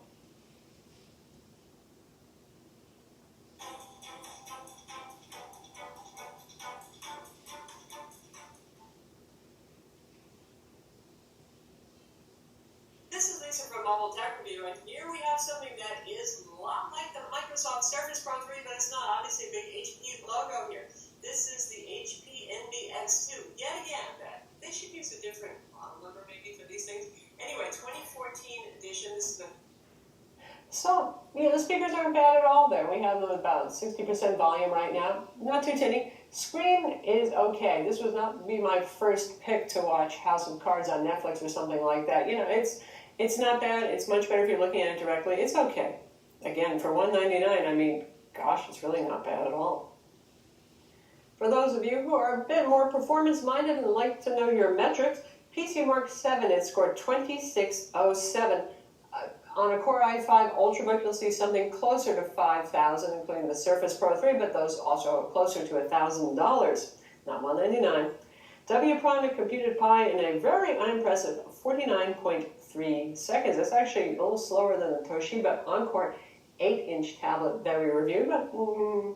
Mobile Tech Review, and here we have something that is a lot like the Microsoft Surface Pro 3, but it's not. Obviously a big HP logo here. This is the HP Envy X2. Yet again, they should use a different model number maybe for these things. Anyway, 2014 edition. This is the... So, you know, the speakers aren't bad at all there. We have them at about 60% volume right now. Not too tinny. Screen is okay. This would not be my first pick to watch House of Cards on Netflix or something like that. You know, it's not bad. It's much better if you're looking at it directly. It's okay. Again, for $199, I mean, gosh, it's really not bad at all. For those of you who are a bit more performance-minded and like to know your metrics, PC Mark 7, it scored 2607. On a Core i5 Ultrabook, you'll see something closer to 5,000, including the Surface Pro 3, but those also closer to $1,000, not $199. W Prime at Computed Pi in a very unimpressive 49.3 seconds. That's actually a little slower than the Toshiba Encore 8-inch tablet that we reviewed, but you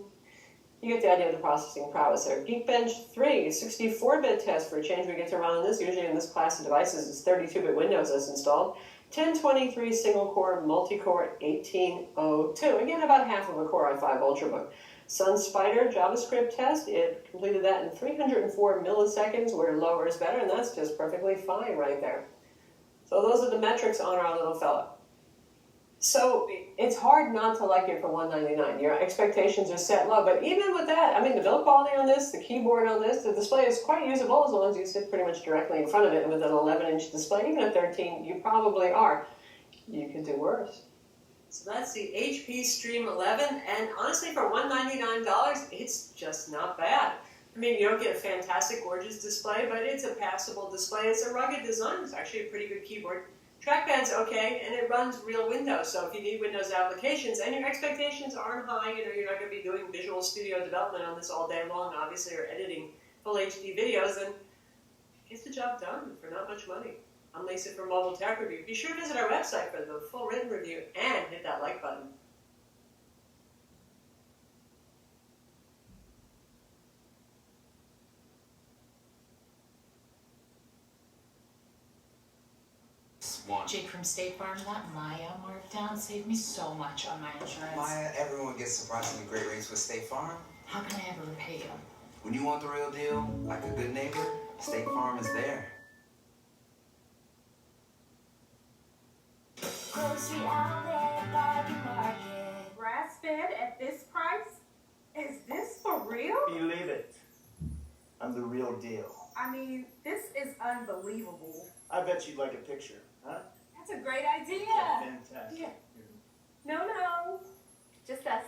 get the idea of the processing prowess there. Geekbench 3, 64-bit test for a change we get to run on this. Usually in this class of devices, it's 32-bit Windows that's installed. 1023 single-core, multi-core 1802. Again, about half of a Core i5 Ultrabook. SunSpider JavaScript test, it completed that in 304 milliseconds, where lower is better, and that's just perfectly fine right there. So those are the metrics on our little fella. So it's hard not to like it for $199. Your expectations are set low, but even with that, I mean, the build quality on this, the keyboard on this, the display is quite usable as long as you sit pretty much directly in front of it. And with an 11-inch display, even a 13, you probably are. You could do worse. So that's the HP Stream 11, and honestly, for $199, it's just not bad. I mean, you don't get a fantastic, gorgeous display, but it's a passable display. It's a rugged design. It's actually a pretty good keyboard. Trackpad's okay, and it runs real Windows. So if you need Windows applications and your expectations aren't high, you're not going to be doing Visual Studio development on this all day long, obviously, or editing full HD videos, then it gets the job done for not much money. I'm Lisa from Mobile Tech Review. Be sure to visit our website for the full written review and hit that like button. Jake from State Farm, that Maya markdown saved me so much on my insurance. Maya, everyone gets surprisingly great rates with State Farm. How can I ever repay you? When you want the real deal, like a good neighbor, State Farm is there. Grocery outlet, bargain market. Grass fed at this price? Is this for real? Believe it. I'm the real deal. I mean, this is unbelievable. I bet you'd like a picture, huh? That's a great idea. Fantastic. Yeah. No. Just us.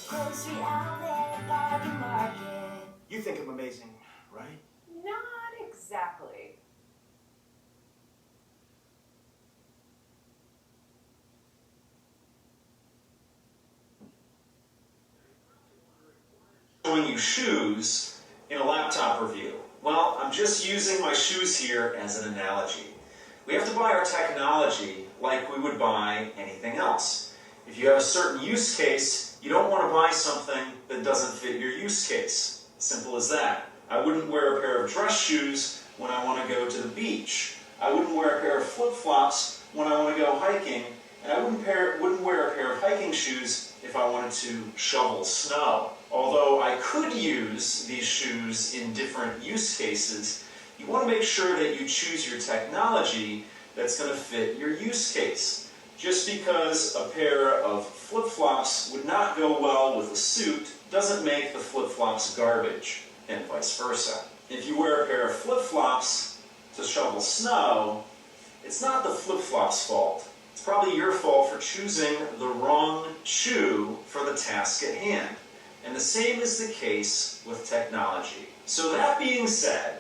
Grocery outlet, bargain market. You think I'm amazing, right? Not exactly. Showing you shoes in a laptop review. Well, I'm just using my shoes here as an analogy. We have to buy our technology like we would buy anything else. If you have a certain use case, you don't want to buy something that doesn't fit your use case. Simple as that. I wouldn't wear a pair of dress shoes when I want to go to the beach. I wouldn't wear a pair of flip-flops when I want to go hiking. And I wouldn't wear a pair of hiking shoes if I wanted to shovel snow. Although I could use these shoes in different use cases, you want to make sure that you choose your technology that's going to fit your use case. Just because a pair of flip-flops would not go well with a suit doesn't make the flip-flops garbage, and vice versa. If you wear a pair of flip-flops to shovel snow, it's not the flip-flops' fault. It's probably your fault for choosing the wrong shoe for the task at hand. And the same is the case with technology. So that being said,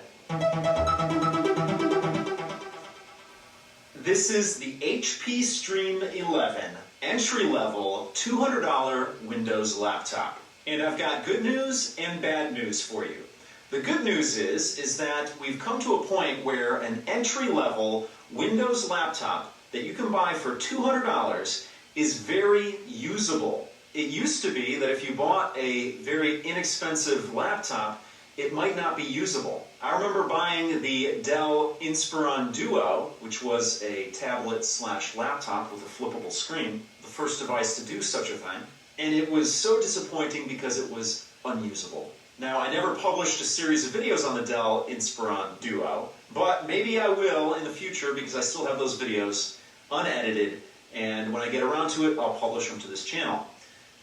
this is the HP Stream 11 entry-level $200 Windows laptop. And I've got good news and bad news for you. The good news is that we've come to a point where an entry-level Windows laptop that you can buy for $200 is very usable. It used to be that if you bought a very inexpensive laptop, it might not be usable. I remember buying the Dell Inspiron Duo, which was a tablet/laptop with a flippable screen, the first device to do such a thing, and it was so disappointing because it was unusable. Now, I never published a series of videos on the Dell Inspiron Duo, but maybe I will in the future because I still have those videos unedited, and when I get around to it, I'll publish them to this channel.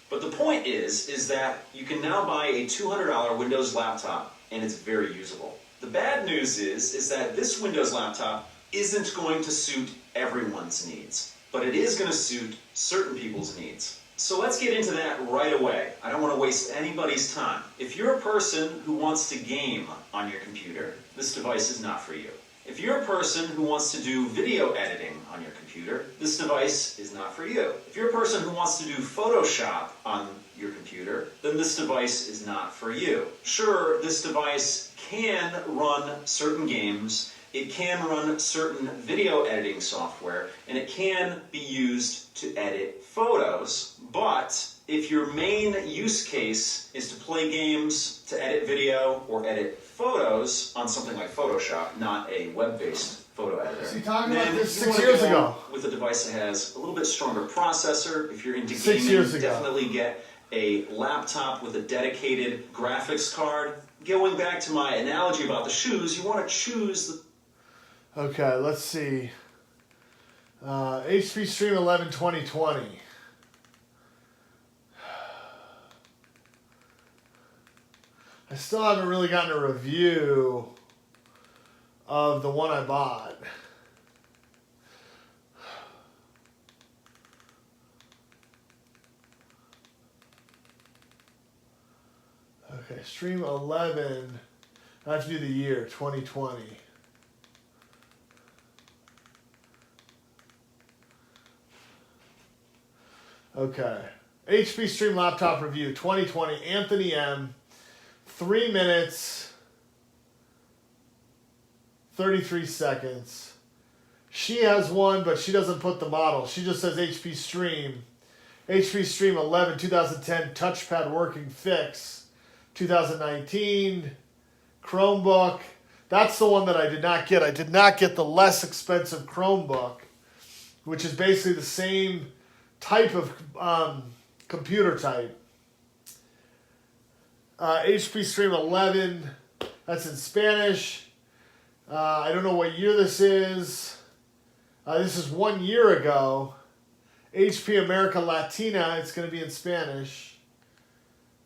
But the point is that you can now buy a $200 Windows laptop, and it's very usable. The bad news is that this Windows laptop isn't going to suit everyone's needs, but it is going to suit certain people's needs. So let's get into that right away. I don't want to waste anybody's time. If you're a person who wants to game on your computer, this device is not for you. If you're a person who wants to do video editing on your computer, this device is not for you. If you're a person who wants to do Photoshop on your computer, then this device is not for you. Sure, this device can run certain games, it can run certain video editing software, and it can be used to edit photos, but if your main use case is to play games, to edit video, or edit photos on something like Photoshop, not a web-based photo editor, See, talking about this then 6 you years wanna go ago. with a device that has a little bit stronger processor. If you're into 6 gaming, years ago. definitely get a laptop with a dedicated graphics card. Going back to my analogy about the shoes, you want to choose the... Okay, let's see. HP Stream 11 2020. I still haven't really gotten a review of the one I bought. Okay, Stream 11. I have to do the year, 2020. Okay. HP Stream Laptop Review 2020. Anthony M. 3 minutes, 33 seconds. She has one, but she doesn't put the model. She just says HP Stream. HP Stream 11, 2010, touchpad working fix. 2019, Chromebook. That's the one that I did not get. I did not get the less expensive Chromebook, which is basically the same type of computer type. HP Stream 11, that's in Spanish. I don't know what year this is. This is 1 year ago. HP America Latina, it's going to be in Spanish.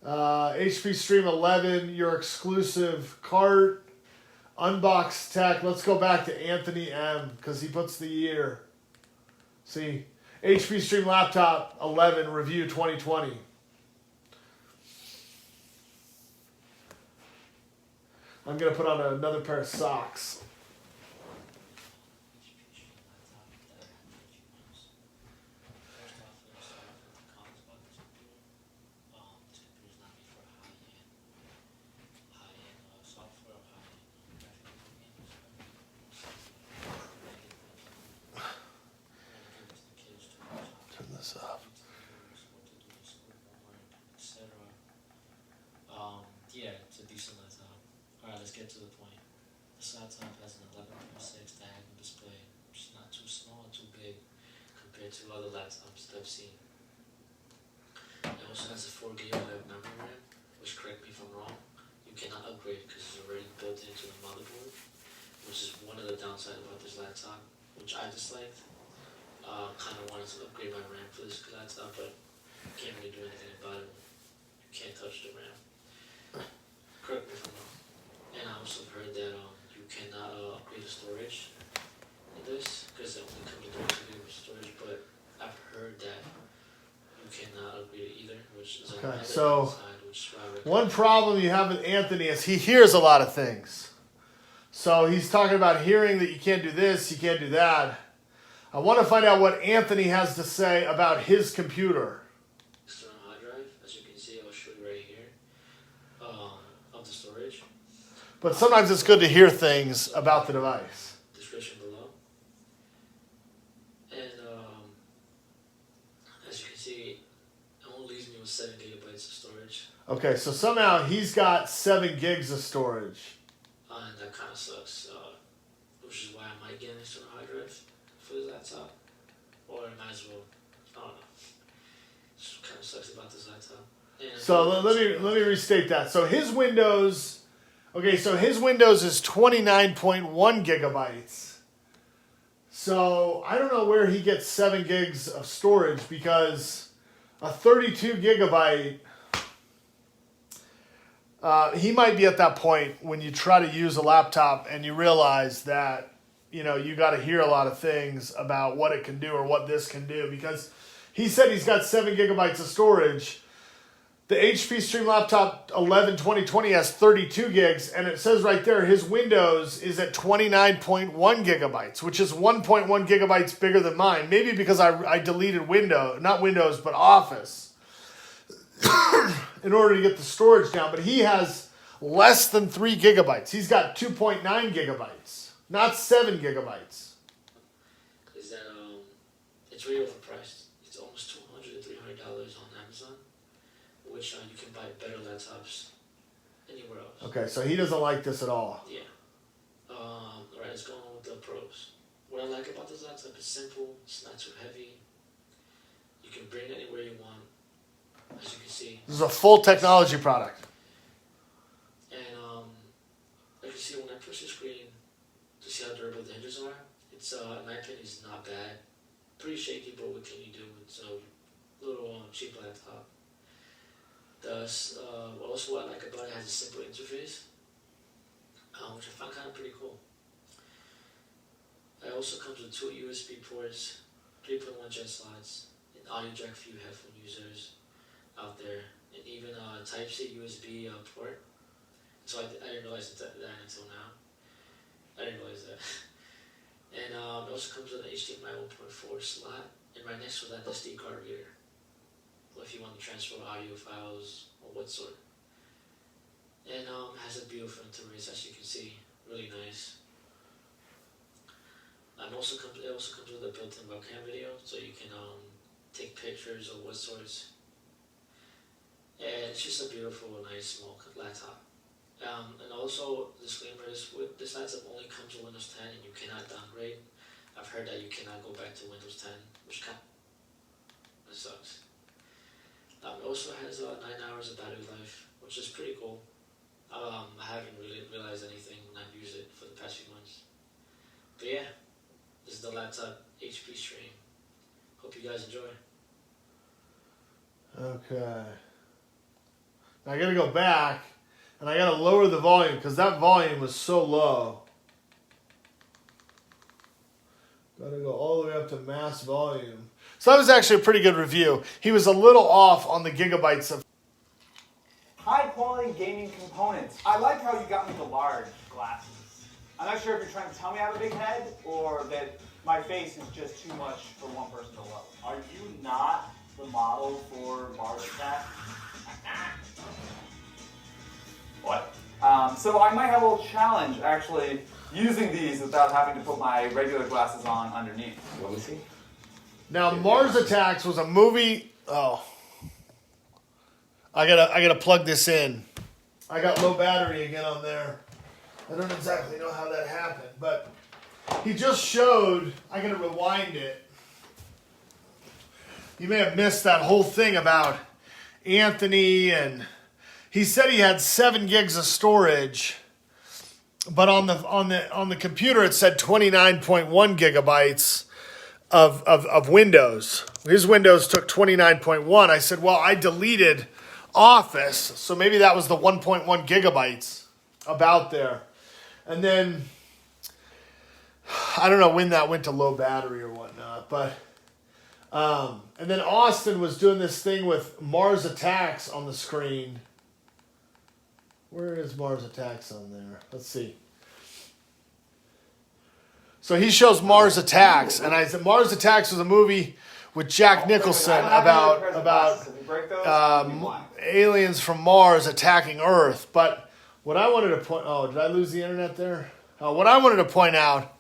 HP Stream 11, your exclusive cart. Unbox Tech. Let's go back to Anthony M. because he puts the year. See, HP Stream Laptop 11 Review 2020. I'm going to put on another pair of socks. Turn this up. Yeah, it's a decent laptop. Alright, let's get to the point. This laptop has an 11.6 diagonal display, which is not too small or too big compared to other laptops that I've seen. It also has a 4 GB memory RAM, which, correct me if I'm wrong, you cannot upgrade because it's already built into the motherboard, which is one of the downsides about this laptop, which I disliked. Kind of wanted to upgrade my RAM for this laptop, but can't really do anything about it. You can't touch the RAM. Correct me if I'm wrong. And I also heard that you cannot upgrade the storage in this because it only comes with 2 GB of storage. But I've heard that you cannot upgrade it either, which is Okay, another so downside, which one problem you have with Anthony is he hears a lot of things. So he's talking about hearing that you can't do this, you can't do that. I want to find out what Anthony has to say about his computer. external hard drive, as you can see, I'll show you right here, of the storage. But sometimes it's good to hear things about the device. Description below. And as you can see, it only leaves me with 7 GB of storage. Okay, so somehow he's got 7 gigs of storage. And that kind of sucks, which is why I might get an external hard drive for the laptop. Or I might as well, I don't know. Just kind of sucks about this laptop. And So let me restate that. So his Windows, okay, so his Windows is 29.1 gigabytes. So I don't know where he gets 7 gigs of storage because a 32 gigabyte, he might be at that point when you try to use a laptop and you realize that, you know, you got to hear a lot of things about what it can do or what this can do, because he said he's got 7 gigabytes of storage. The HP Stream Laptop 11 2020 has 32 gigs, and it says right there his Windows is at 29.1 gigabytes, which is 1.1 gigabytes bigger than mine. Maybe because I deleted not Windows, but Office in order to get the storage down. But he has less than 3 gigabytes. He's got 2.9 gigabytes, not 7 gigabytes. is that it's really overpriced. It's almost $200 to $300 on Amazon, which you can buy better laptops anywhere else. Okay, so he doesn't like this at all. Yeah. Alright, let's go on with the pros. What I like about this laptop is simple, it's not too heavy. You can bring it anywhere you want, as you can see. This is a full technology product. And like you see, when I push the screen to see how durable the hinges are, it's in my opinion, it's not bad. Pretty shaky, but what can you do? It's a little cheap laptop. Also what I like about it, has a simple interface, which I find kind of pretty cool. It also comes with 2 USB ports, 3.1 jet slots, an audio jack for you headphone users out there, and even a Type-C USB port. So I didn't realize that until now. I didn't realize that. And it also comes with an HDMI 1.4 slot, and right next to that, the SD card reader. if you want to transfer audio files or what sort. And has a beautiful interface, as you can see, really nice. And it also comes with a built-in webcam video, so you can take pictures of what sorts. And it's just a beautiful, nice, small laptop. And also, disclaimer is this laptop only comes with Windows 10 and you cannot downgrade. I've heard that you cannot go back to Windows 10, which kind of sucks. It also has 9 hours of battery life, which is pretty cool. I haven't really realized anything when I've used it for the past few months. But yeah, this is the laptop HP stream. Hope you guys enjoy. Okay. Now I gotta go back, and I gotta lower the volume, because that volume was so low. Gotta go all the way up to mass volume. So that was actually a pretty good review. He was a little off on the gigabytes of... High quality gaming components. I like how you got me the large glasses. I'm not sure if you're trying to tell me I have a big head or that my face is just too much for one person to love. Are you not the model for Mars Attack? What? So I might have a little challenge actually using these without having to put my regular glasses on underneath. Let me see. Now, Mars Attacks was a movie... Oh. I gotta plug this in. I got low battery again on there. I don't exactly know how that happened, but he just showed... I gotta rewind it. You may have missed that whole thing about Anthony, and he said he had 7 gigs of storage, but on the computer it said 29.1 gigabytes of Windows. His Windows took 29.1. I said, well, I deleted Office, so maybe that was the 1.1 gigabytes about there. And then I don't know when that went to low battery or whatnot, but and then Austin was doing this thing with Mars Attacks on the screen. Where is Mars Attacks on there? Let's see. So he shows Mars Attacks, and I said Mars Attacks was a movie with Jack Nicholson about aliens from Mars attacking Earth. But what I wanted to point... Oh, did I lose the internet there? What I wanted to point out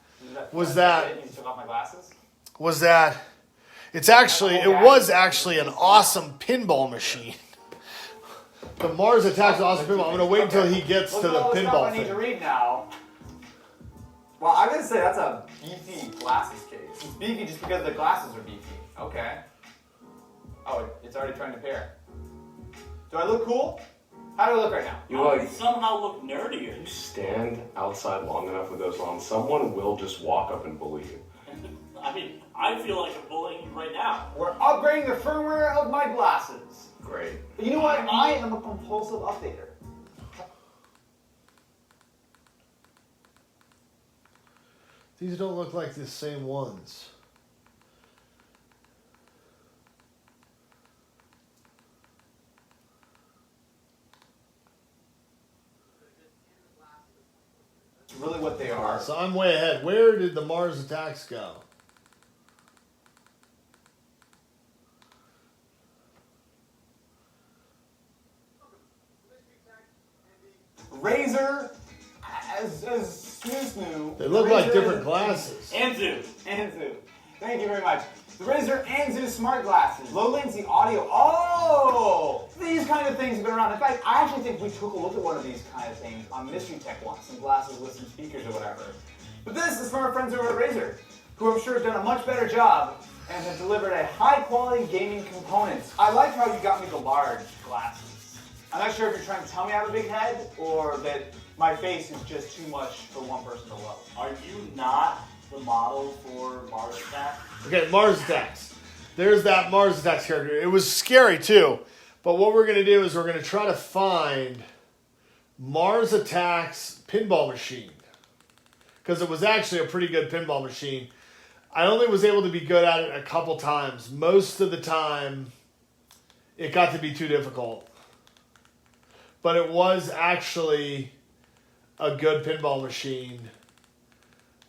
was that it was actually an awesome pinball machine. The Mars Attacks awesome pinball. I'm going to wait until he gets to the pinball I need to read now. Well, I'm going to say that's a beefy glasses case. It's beefy just because the glasses are beefy. Okay. Oh, it's already trying to pair. Do I look cool? How do I look right now? You somehow look nerdier. You stand outside long enough with those on, someone will just walk up and bully you. I mean, I feel like I'm bullying you right now. We're upgrading the firmware of my glasses. Great. But you know what? I am a compulsive updater. These don't look like the same ones. It's really what they are. So I'm way ahead. Where did the Mars Attacks go? Razer, as Snoo. They look like different glasses. Anzu. Thank you very much. The Razer Anzu smart glasses. Low latency audio. Oh! These kind of things have been around. In fact, I actually think we took a look at one of these kind of things on Mystery Tech once. Some glasses with some speakers or whatever. But this is from our friends over at Razer, who I'm sure have done a much better job and have delivered a high quality gaming components. I like how you got me the large glasses. I'm not sure if you're trying to tell me I have a big head or that my face is just too much for one person to love. Are you not the model for Mars Attack? Okay, Mars Attacks. There's that Mars Attacks character. It was scary too. But what we're going to do is we're going to try to find Mars Attacks pinball machine. Because it was actually a pretty good pinball machine. I only was able to be good at it a couple times. Most of the time, it got to be too difficult. But it was actually a good pinball machine,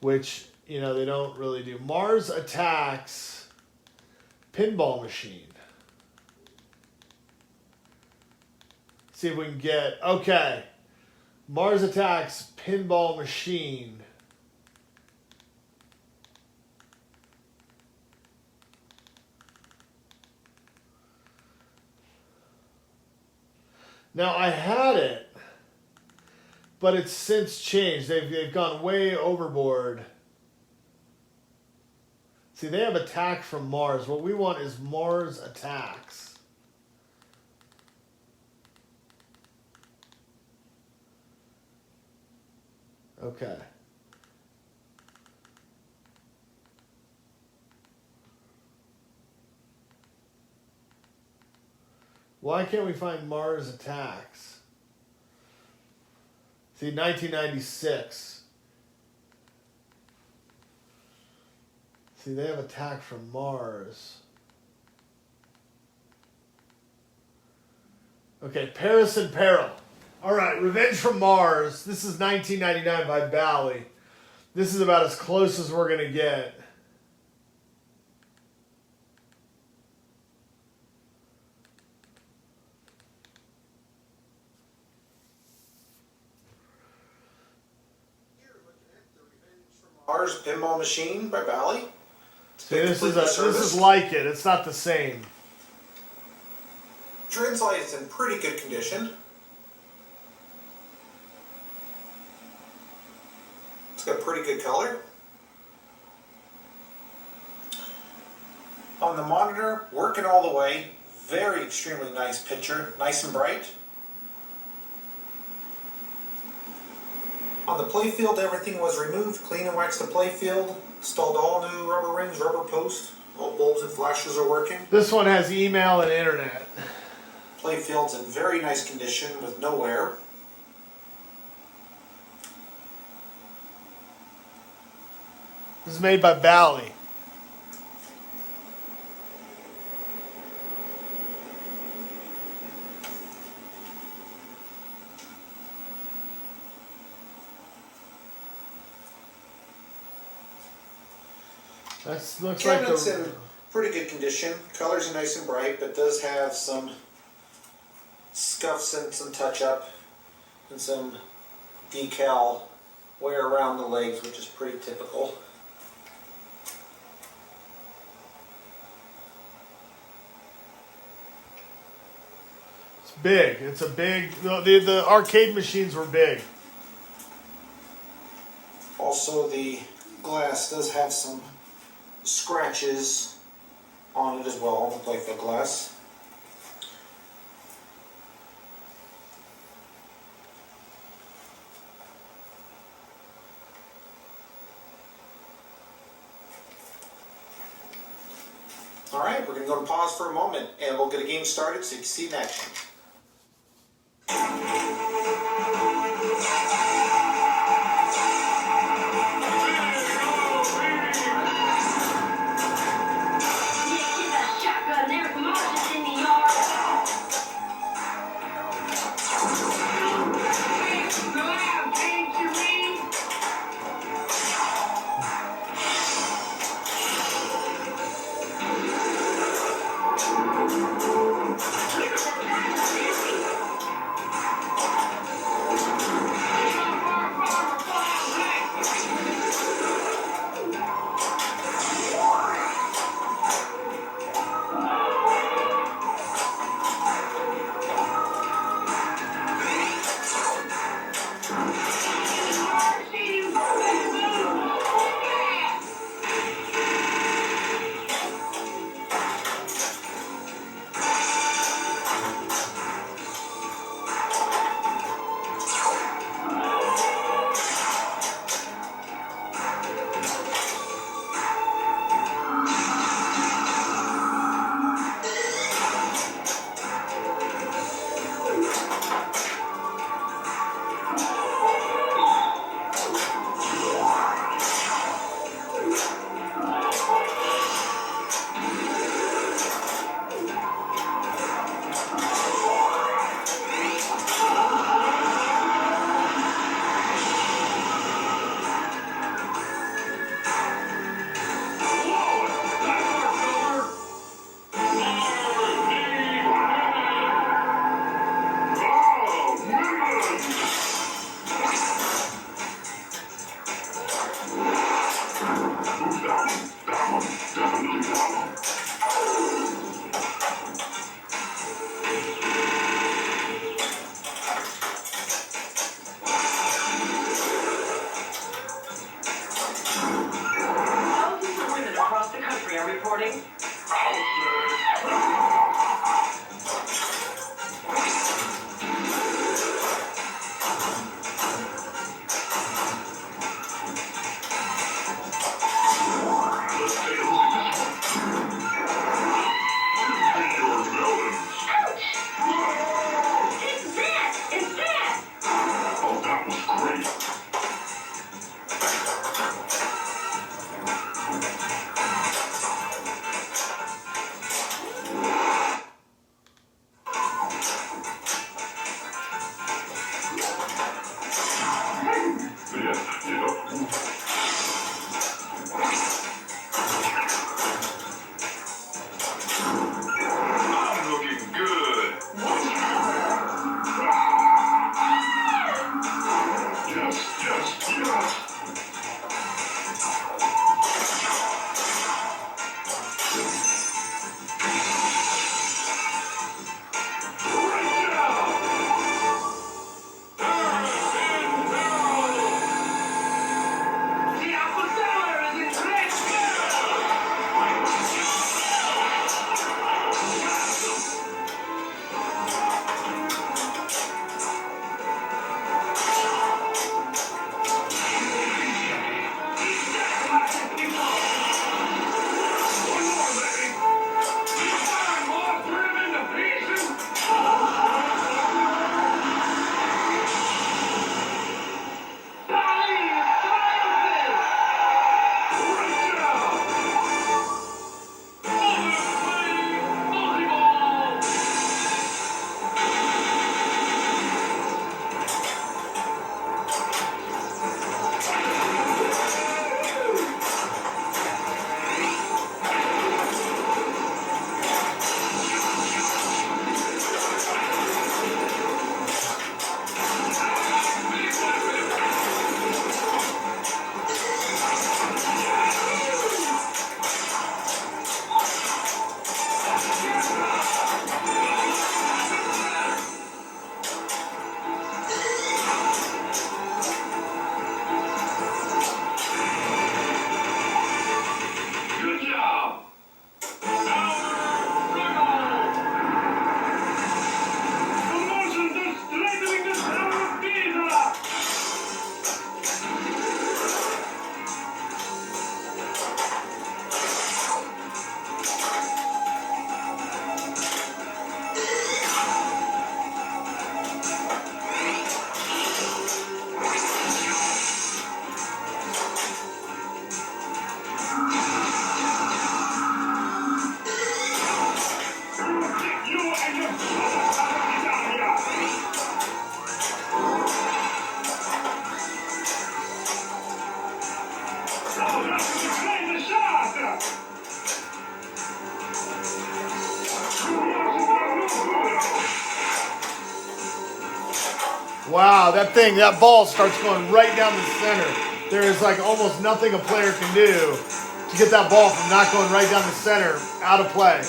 which, you know, they don't really do. Mars Attacks pinball machine. see if we can get... Okay. Mars Attacks Pinball Machine. Now, I had it, but it's since changed. They've gone way overboard. See, they have Attack from Mars. What we want is Mars Attacks. Okay. Why can't we find Mars Attacks? See, 1996. See, they have Attack from Mars. Okay, Paris in Peril. All right, Revenge from Mars. This is 1999 by Bally. This is about as close as we're going to get. Mars Pinball Machine by Bally. See, this is like it. It's not the same. Inside is in pretty good condition. It's got pretty good color. On the monitor, working all the way. Very extremely nice picture, nice and bright. On the playfield, everything was removed, clean and waxed the playfield, installed all new rubber rings, rubber posts, all bulbs and flashes are working. This one has email and internet. Playfield's in very nice condition with no wear. This is made by Bally. That looks Cabinet's like in pretty good condition. Colors are nice and bright, but does have some scuffs and some touch-up and some decal wear around the legs, which is pretty typical. It's big. It's a big... The arcade machines were big. Also, the glass does have some scratches on it as well, the playfield glass. Alright, we're going to go to pause for a moment and we'll get a game started so you can see it in action. Wow, that ball starts going right down the center. There is like almost nothing a player can do to get that ball from not going right down the center, out of play.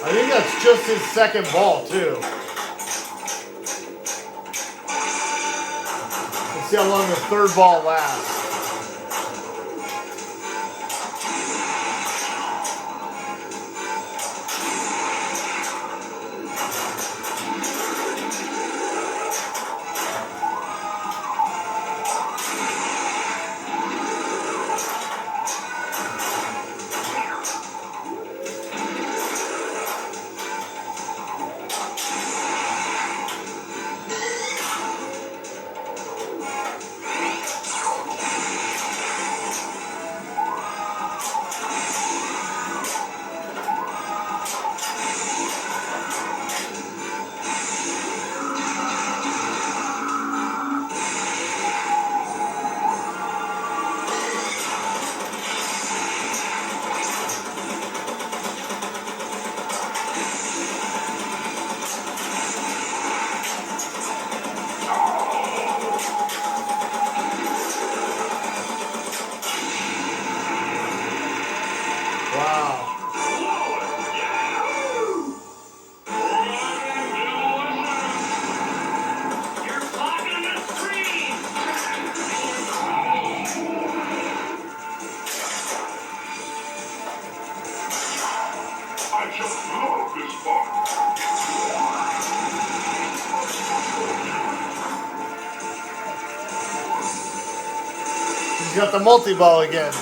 I think that's just his second ball, too. Let's see how long the third ball lasts. He's got the multi-ball again.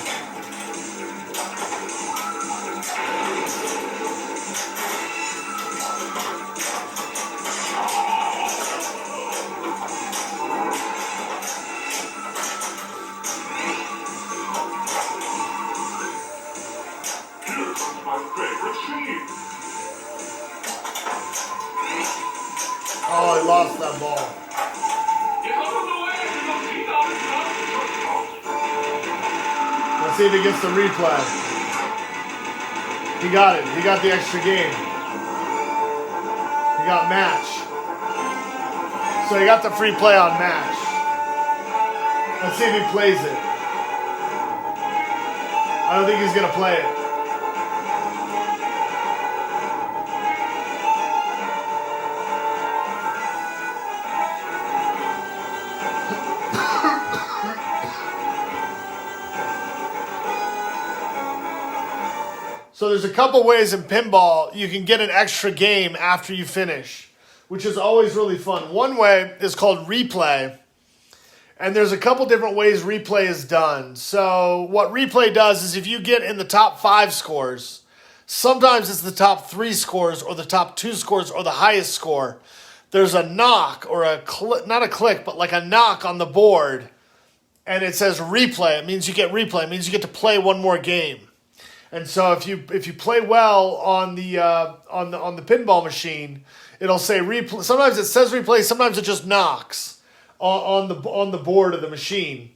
lost that ball. Let's see if he gets the replay. He got it. He got the extra game. He got match. So he got the free play on match. Let's see if he plays it. I don't think he's going to play it. So there's a couple ways in pinball you can get an extra game after you finish, which is always really fun. One way is called replay, and there's a couple different ways replay is done. So what replay does is if you get in the top 5 scores, sometimes it's the top 3 scores or the top 2 scores or the highest score. There's a knock or not a click, but like a knock on the board, and it says replay. It means you get replay. It means you get to play one more game. And so if you play well on the pinball machine, it'll say replay. Sometimes it says replay. Sometimes it just knocks on the board of the machine,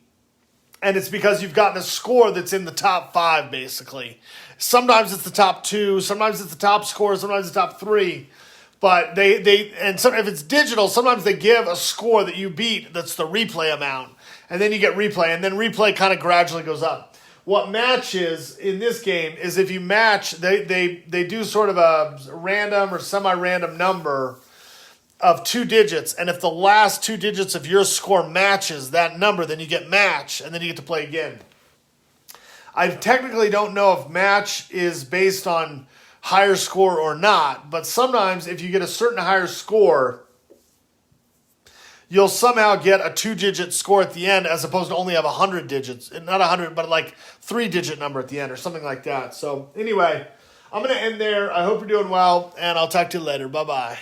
and it's because you've gotten a score that's in the top 5 basically. Sometimes it's the top 2. Sometimes it's the top score. Sometimes it's the top 3. But if it's digital, sometimes they give a score that you beat that's the replay amount, and then you get replay, and then replay kind of gradually goes up. What match is in this game is if you match, they do sort of a random or semi-random number of 2 digits, and if the last 2 digits of your score matches that number, then you get match, and then you get to play again. I technically don't know if match is based on higher score or not, but sometimes if you get a certain higher score, you'll somehow get a 2-digit score at the end as opposed to only have 100 digits. Not 100, but like 3-digit number at the end or something like that. So anyway, I'm going to end there. I hope you're doing well, and I'll talk to you later. Bye-bye.